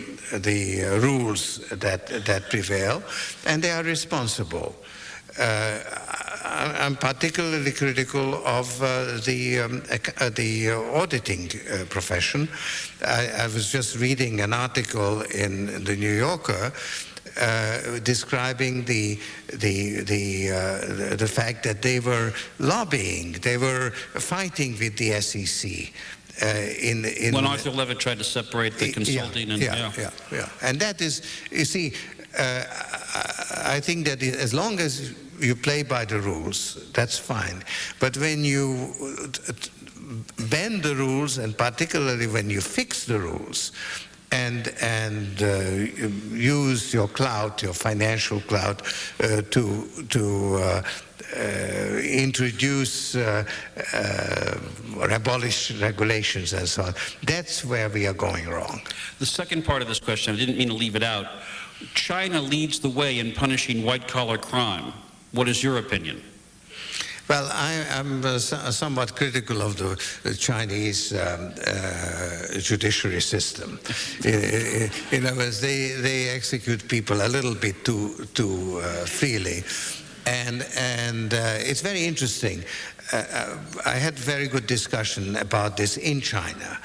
rules that prevail, and they are responsible. I'm particularly critical of the auditing profession. I was just reading an article in the New Yorker describing the fact that they were lobbying, they were fighting with the SEC. When Arthur Levitt tried to separate the consulting and and that is, you see, I think that as long as you play by the rules, that's fine. But when you bend the rules, and particularly when you fix the rules, and use your clout, your financial clout, to introduce or abolish regulations and so on. That's where we are going wrong. The second part of this question, I didn't mean to leave it out. China leads the way in punishing white-collar crime. What is your opinion? Well, I'm somewhat critical of the Chinese judiciary system. In other words, they execute people a little bit too freely. And it's very interesting. I had very good discussion about this in China.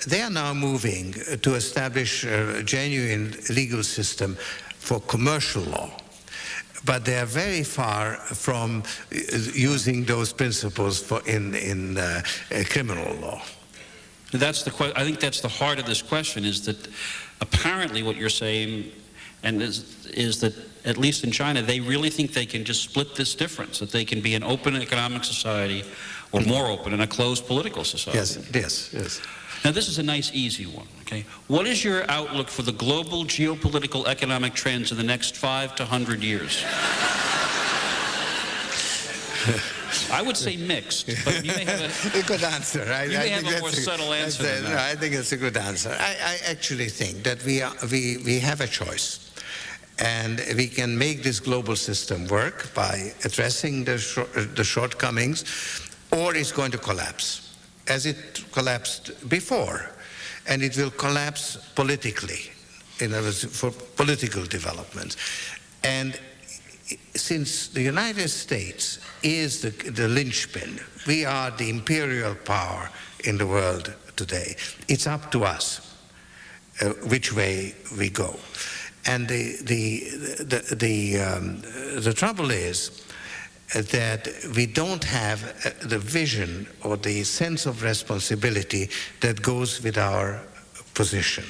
They are now moving to establish a genuine legal system for commercial law. But they are very far from using those principles in criminal law. That's I think that's the heart of this question, is that apparently what you're saying is that, at least in China, they really think they can just split this difference, that they can be an open economic society or more open and a closed political society. Yes. Now, this is a nice, easy one, okay? What is your outlook for the global geopolitical economic trends in the next 5 to 100 years? I would say mixed, but you may have a good answer. You may have a more subtle answer than that. I think it's a good answer. I actually think that we have a choice. And we can make this global system work by addressing the shortcomings, or it's going to collapse, as it collapsed before. And it will collapse politically, in other words, for political developments. And since the United States is the linchpin, we are the imperial power in the world today, it's up to us which way we go. And the trouble is that we don't have the vision or the sense of responsibility that goes with our position.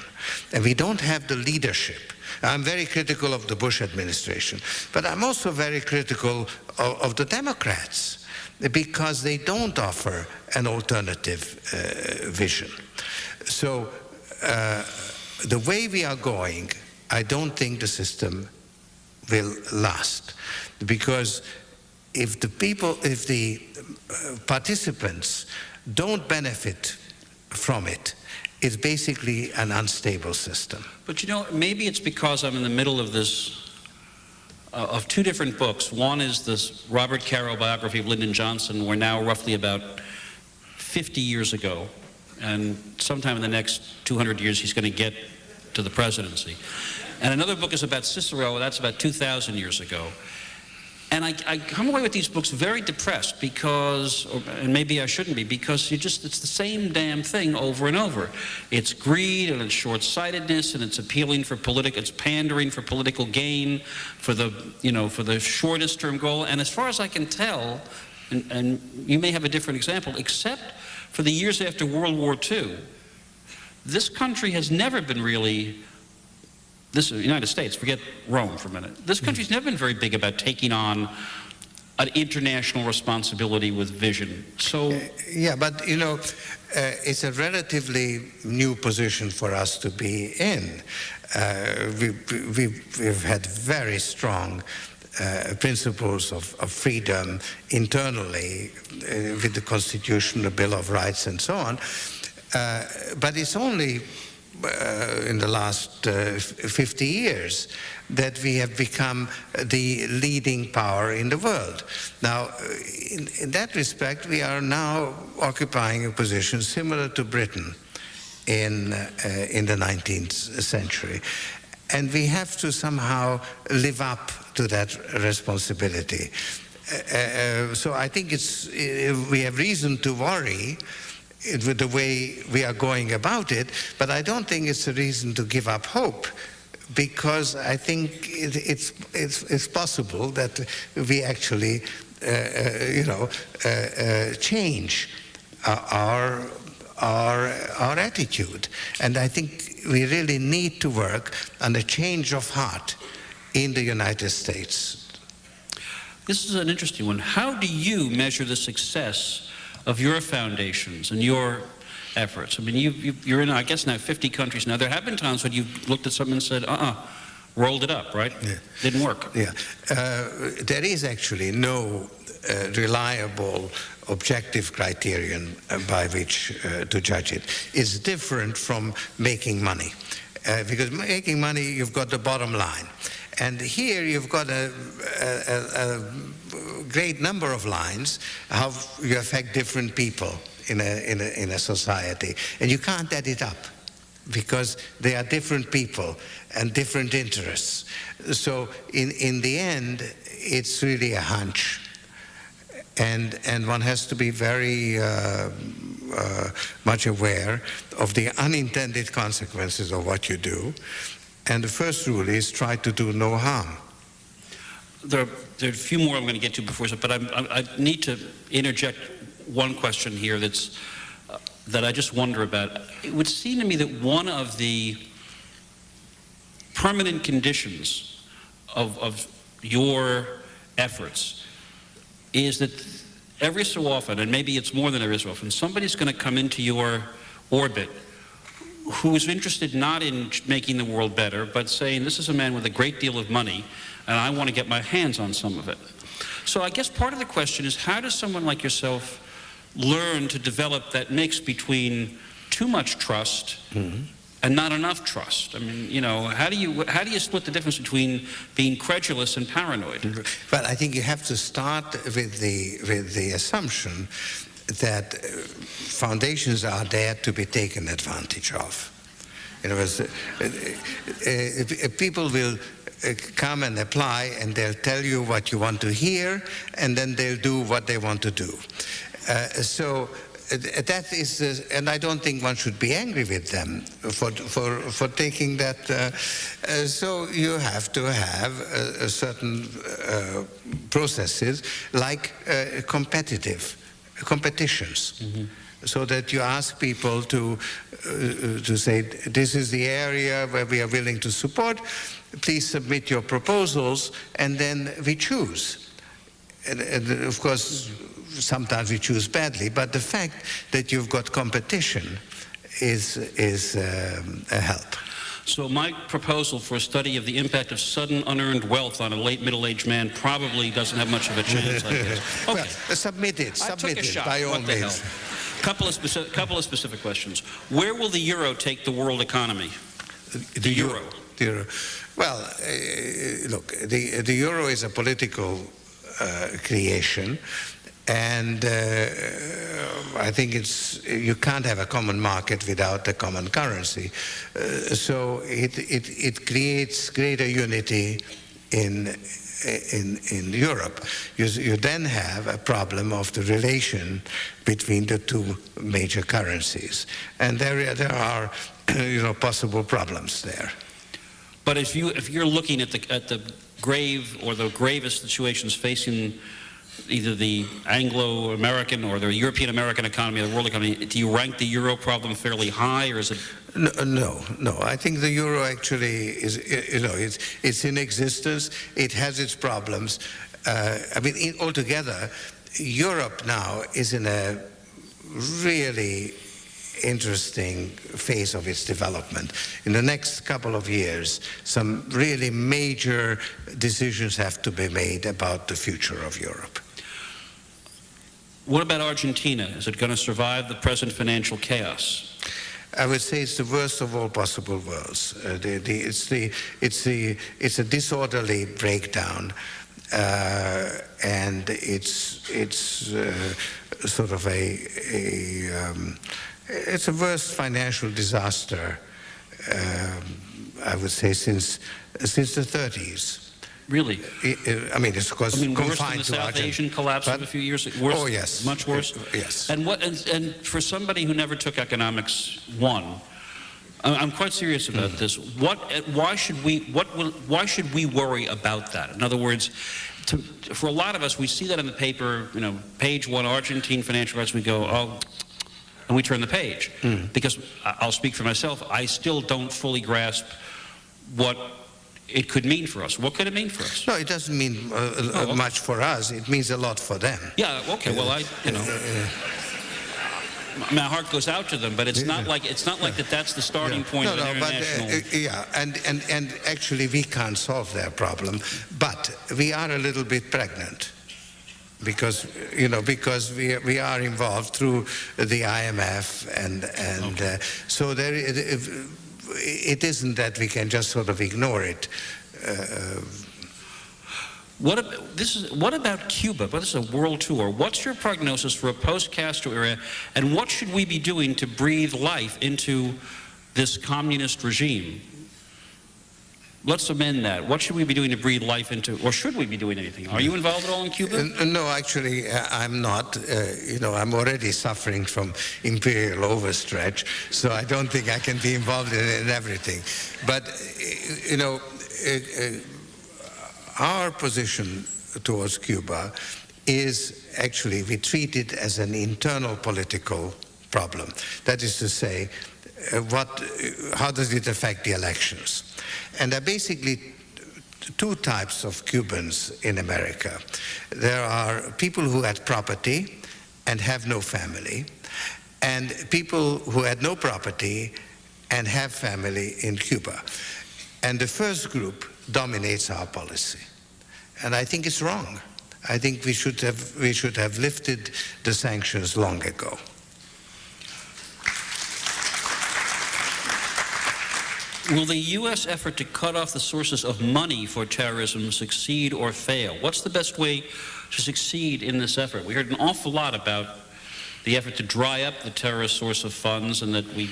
And we don't have the leadership. I'm very critical of the Bush administration, but I'm also very critical of the Democrats because they don't offer an alternative vision. So the way we are going, I don't think the system will last, because if the participants don't benefit from it, it's basically an unstable system. But you know, maybe it's because I'm in the middle of this, of two different books. One is this Robert Caro biography of Lyndon Johnson. We're now roughly about 50 years ago, and sometime in the next 200 years he's going to get to the presidency. And another book is about Cicero, that's about 2,000 years ago. And I come away with these books very depressed because, and maybe I shouldn't be, because it's the same damn thing over and over. It's greed and it's short-sightedness and it's appealing for it's pandering for political gain, for the shortest term goal. And as far as I can tell, and you may have a different example, except for the years after World War II, this country has never been really, the United States, forget Rome for a minute. This country's never been very big about taking on an international responsibility with vision. So yeah, but you know, it's a relatively new position for us to be in. We've had very strong principles of freedom internally with the Constitution, the Bill of Rights, and so on. But it's only in the last 50 years that we have become the leading power in the world. Now, in that respect, we are now occupying a position similar to Britain in the 19th century. And we have to somehow live up to that responsibility. So I think we have reason to worry with the way we are going about it, but I don't think it's a reason to give up hope, because I think it's possible that we actually, change our attitude. And I think we really need to work on a change of heart in the United States. this is an interesting one. How do you measure the success of your foundations and your efforts? I mean, you're in, I guess, now 50 countries. Now, there have been times when you've looked at something and said, rolled it up, right? Yeah. Didn't work. Yeah. There is actually no reliable objective criterion by which to judge it. It's different from making money. Because making money, you've got the bottom line. And here you've got a great number of lines, how you affect different people in a society. And you can't add it up, because they are different people and different interests. So in the end, it's really a hunch. And one has to be very much aware of the unintended consequences of what you do. And the first rule is try to do no harm. There are a few more I'm going to get to before, but I need to interject one question here that I just wonder about. It would seem to me that one of the permanent conditions of your efforts is that every so often, and maybe it's more than every so often, somebody's going to come into your orbit who is interested not in making the world better, but saying, this is a man with a great deal of money, and I want to get my hands on some of it. So I guess part of the question is, how does someone like yourself learn to develop that mix between too much trust and not enough trust? I mean, you know, how do you split the difference between being credulous and paranoid? Well, I think you have to start with the assumption that foundations are there to be taken advantage of. In other words, people will come and apply, and they'll tell you what you want to hear, and then they'll do what they want to do. So that is, and I don't think one should be angry with them for taking that. So you have to have a certain processes like competitions. Mm-hmm. So that you ask people to say, this is the area where we are willing to support, please submit your proposals, and then we choose. And of course, sometimes we choose badly, but the fact that you've got competition is a help. So my proposal for a study of the impact of sudden unearned wealth on a late middle-aged man probably doesn't have much of a chance, I guess. Okay. Well, submit it by all means. Couple of specific questions. Where will the euro take the world economy? The euro. Well, look, the euro is a political creation, and I think you can't have a common market without a common currency. So it creates greater unity in Europe. You then have a problem of the relation between the two major currencies, and there are possible problems there. But if you're looking at the grave or the gravest situations facing either the Anglo-American or the European-American economy or the world economy, do you rank the euro problem fairly high, or is it? No. I think the euro actually is, it's in existence. It has its problems. Altogether, Europe now is in a really interesting phase of its development. In the next couple of years, some really major decisions have to be made about the future of Europe. What about Argentina? Is it going to survive the present financial chaos? I would say it's the worst of all possible worlds. It's a disorderly breakdown, and it's sort of it's a worst financial disaster, I would say, since the 30s. Really? It's of course confined worse than the South Asian collapse of a few years ago? Worse, oh, yes. Much worse? Yes. And for somebody who never took economics 1, I'm quite serious about this. Why should we worry about that? In other words, for a lot of us, we see that in the paper, page 1, Argentine financial crisis, we go, oh, and we turn the page. Because I'll speak for myself, I still don't fully grasp what it could mean for us. What could it mean for us? No, it doesn't mean much for us. It means a lot for them. Yeah, okay, well, my heart goes out to them, but it's not like that's the starting point of an international... and actually we can't solve their problem, but we are a little bit pregnant. Because we are involved through the IMF and so it isn't that we can just sort of ignore it. What about Cuba? Well, this is a world tour. What's your prognosis for a post-Castro era, and what should we be doing to breathe life into this communist regime? Let's amend that. What should we be doing to breathe life into, or should we be doing anything? Are you involved at all in Cuba? No, actually, I'm not. I'm already suffering from imperial overstretch, so I don't think I can be involved in everything. But, our position towards Cuba is actually, we treat it as an internal political problem. That is to say, how does it affect the elections? And there are basically two types of Cubans in America. There are people who had property and have no family, and people who had no property and have family in Cuba. And the first group dominates our policy. And I think it's wrong. I think we should have lifted the sanctions long ago. Will the U.S. effort to cut off the sources of money for terrorism succeed or fail? What's the best way to succeed in this effort? We heard an awful lot about the effort to dry up the terrorist source of funds, and that we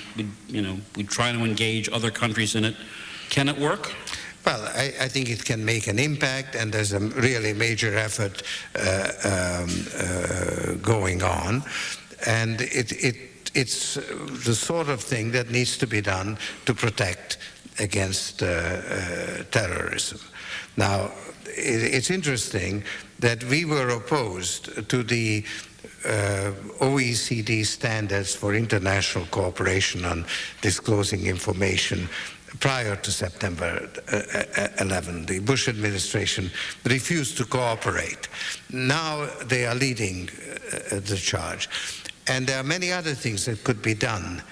try to engage other countries in it. Can it work? Well, I think it can make an impact, and there's a really major effort going on. And it's the sort of thing that needs to be done to protect against terrorism. Now, it's interesting that we were opposed to the OECD standards for international cooperation on disclosing information prior to September 11. The Bush administration refused to cooperate. Now they are leading the charge. And there are many other things that could be done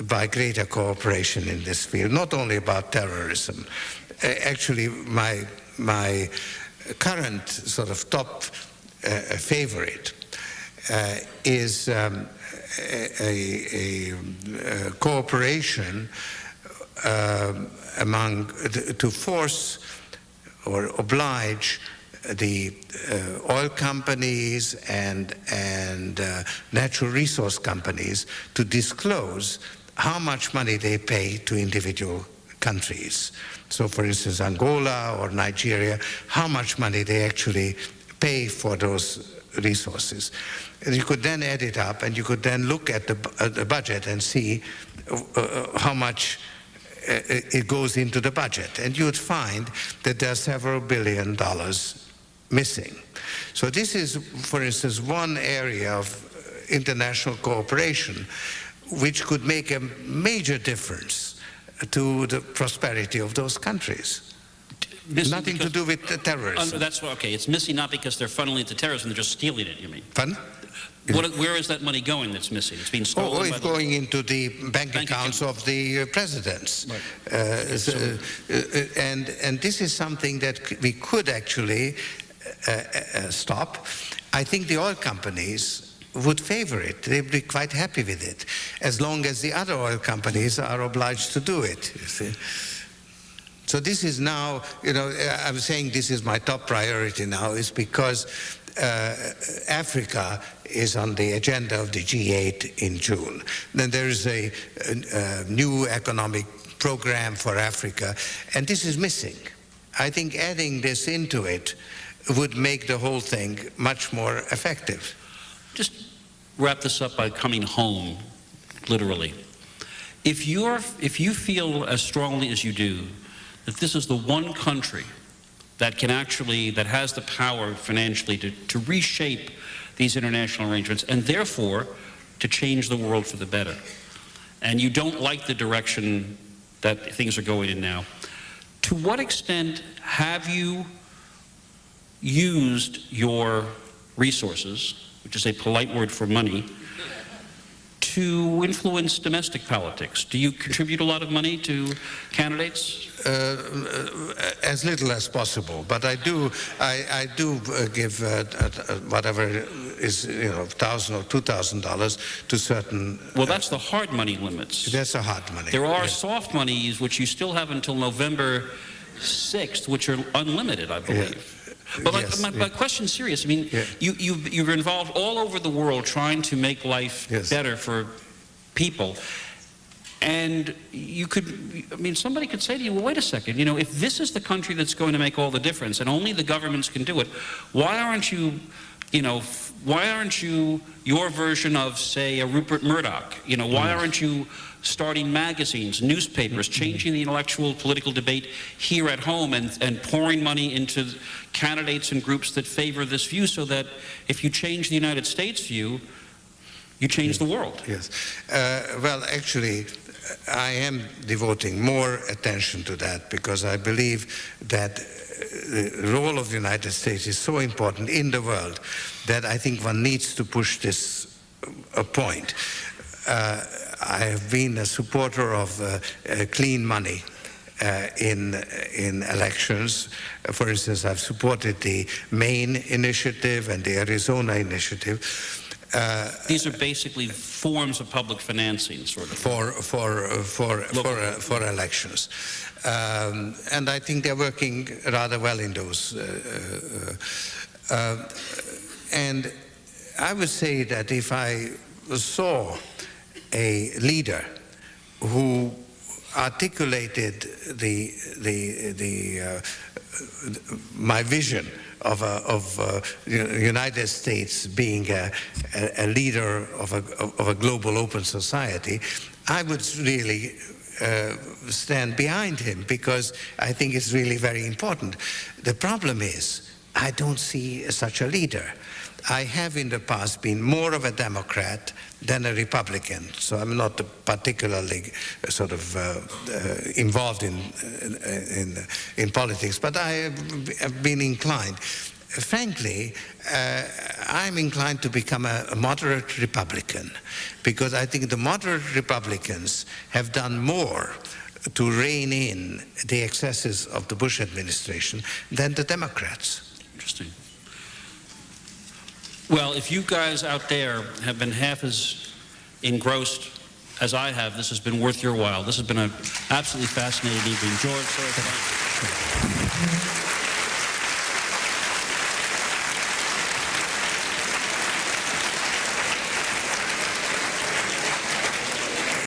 by greater cooperation in this field, not only about terrorism. Actually, my current sort of top favorite is a cooperation to force or oblige the oil companies and natural resource companies to disclose how much money they pay to individual countries. So, for instance, Angola or Nigeria, how much money they actually pay for those resources. And you could then add it up, and you could then look at the budget and see how much it goes into the budget. And you would find that there are several $billion missing. So this is, for instance, one area of international cooperation which could make a major difference to the prosperity of those countries. Nothing to do with the terrorism. That's okay. It's missing not because they're funneling it to terrorism; they're just stealing it. You mean? Pardon? Where is that money going? That's missing. It's being stolen. Oh, it's going into the bank accounts of the presidents. Right. And this is something that we could actually stop. I think the oil companies would favor it. They'd be quite happy with it, as long as the other oil companies are obliged to do it, you see. So this is now, I'm saying this is my top priority now, is because Africa is on the agenda of the G8 in June. Then there is a new economic program for Africa, and this is missing. I think adding this into it would make the whole thing much more effective. Just wrap this up by coming home, literally. If you feel as strongly as you do that this is the one country that has the power financially to reshape these international arrangements and therefore to change the world for the better, and you don't like the direction that things are going in now, to what extent have you used your resources, which is a polite word for money, to influence domestic politics? Do you contribute a lot of money to candidates? As little as possible, but I do give whatever is $1,000 or $2,000 to certain. Well, that's the hard money limits. That's the hard money. There are soft monies which you still have until November 6th, which are unlimited, I believe. Yeah. But yes, my question's serious. I mean, you're involved all over the world trying to make life better for people. And somebody could say to you, well, wait a second, if this is the country that's going to make all the difference and only the governments can do it, why aren't you your version of, say, a Rupert Murdoch? Why aren't you starting magazines, newspapers, changing the intellectual political debate here at home and pouring money into candidates and groups that favor this view, so that if you change the United States view, you change the world? Yes. Well, actually, I am devoting more attention to that, because I believe that the role of the United States is so important in the world that I think one needs to push this point. I have been a supporter of clean money in elections. For instance, I've supported the Maine initiative and the Arizona initiative. These are basically forms of public financing, sort of. For elections. And I think they're working rather well in those. And I would say that if I saw a leader who articulated my vision of United States being a leader of a global open society, I would really stand behind him, because I think it's really very important. The problem is, I don't see such a leader. I have in the past been more of a Democrat than a Republican, so I'm not particularly sort of involved in politics, but I have been inclined. Frankly, I'm inclined to become a moderate Republican, because I think the moderate Republicans have done more to rein in the excesses of the Bush administration than the Democrats. Interesting. Well, if you guys out there have been half as engrossed as I have, this has been worth your while. This has been an absolutely fascinating evening. George, Soros, thank you.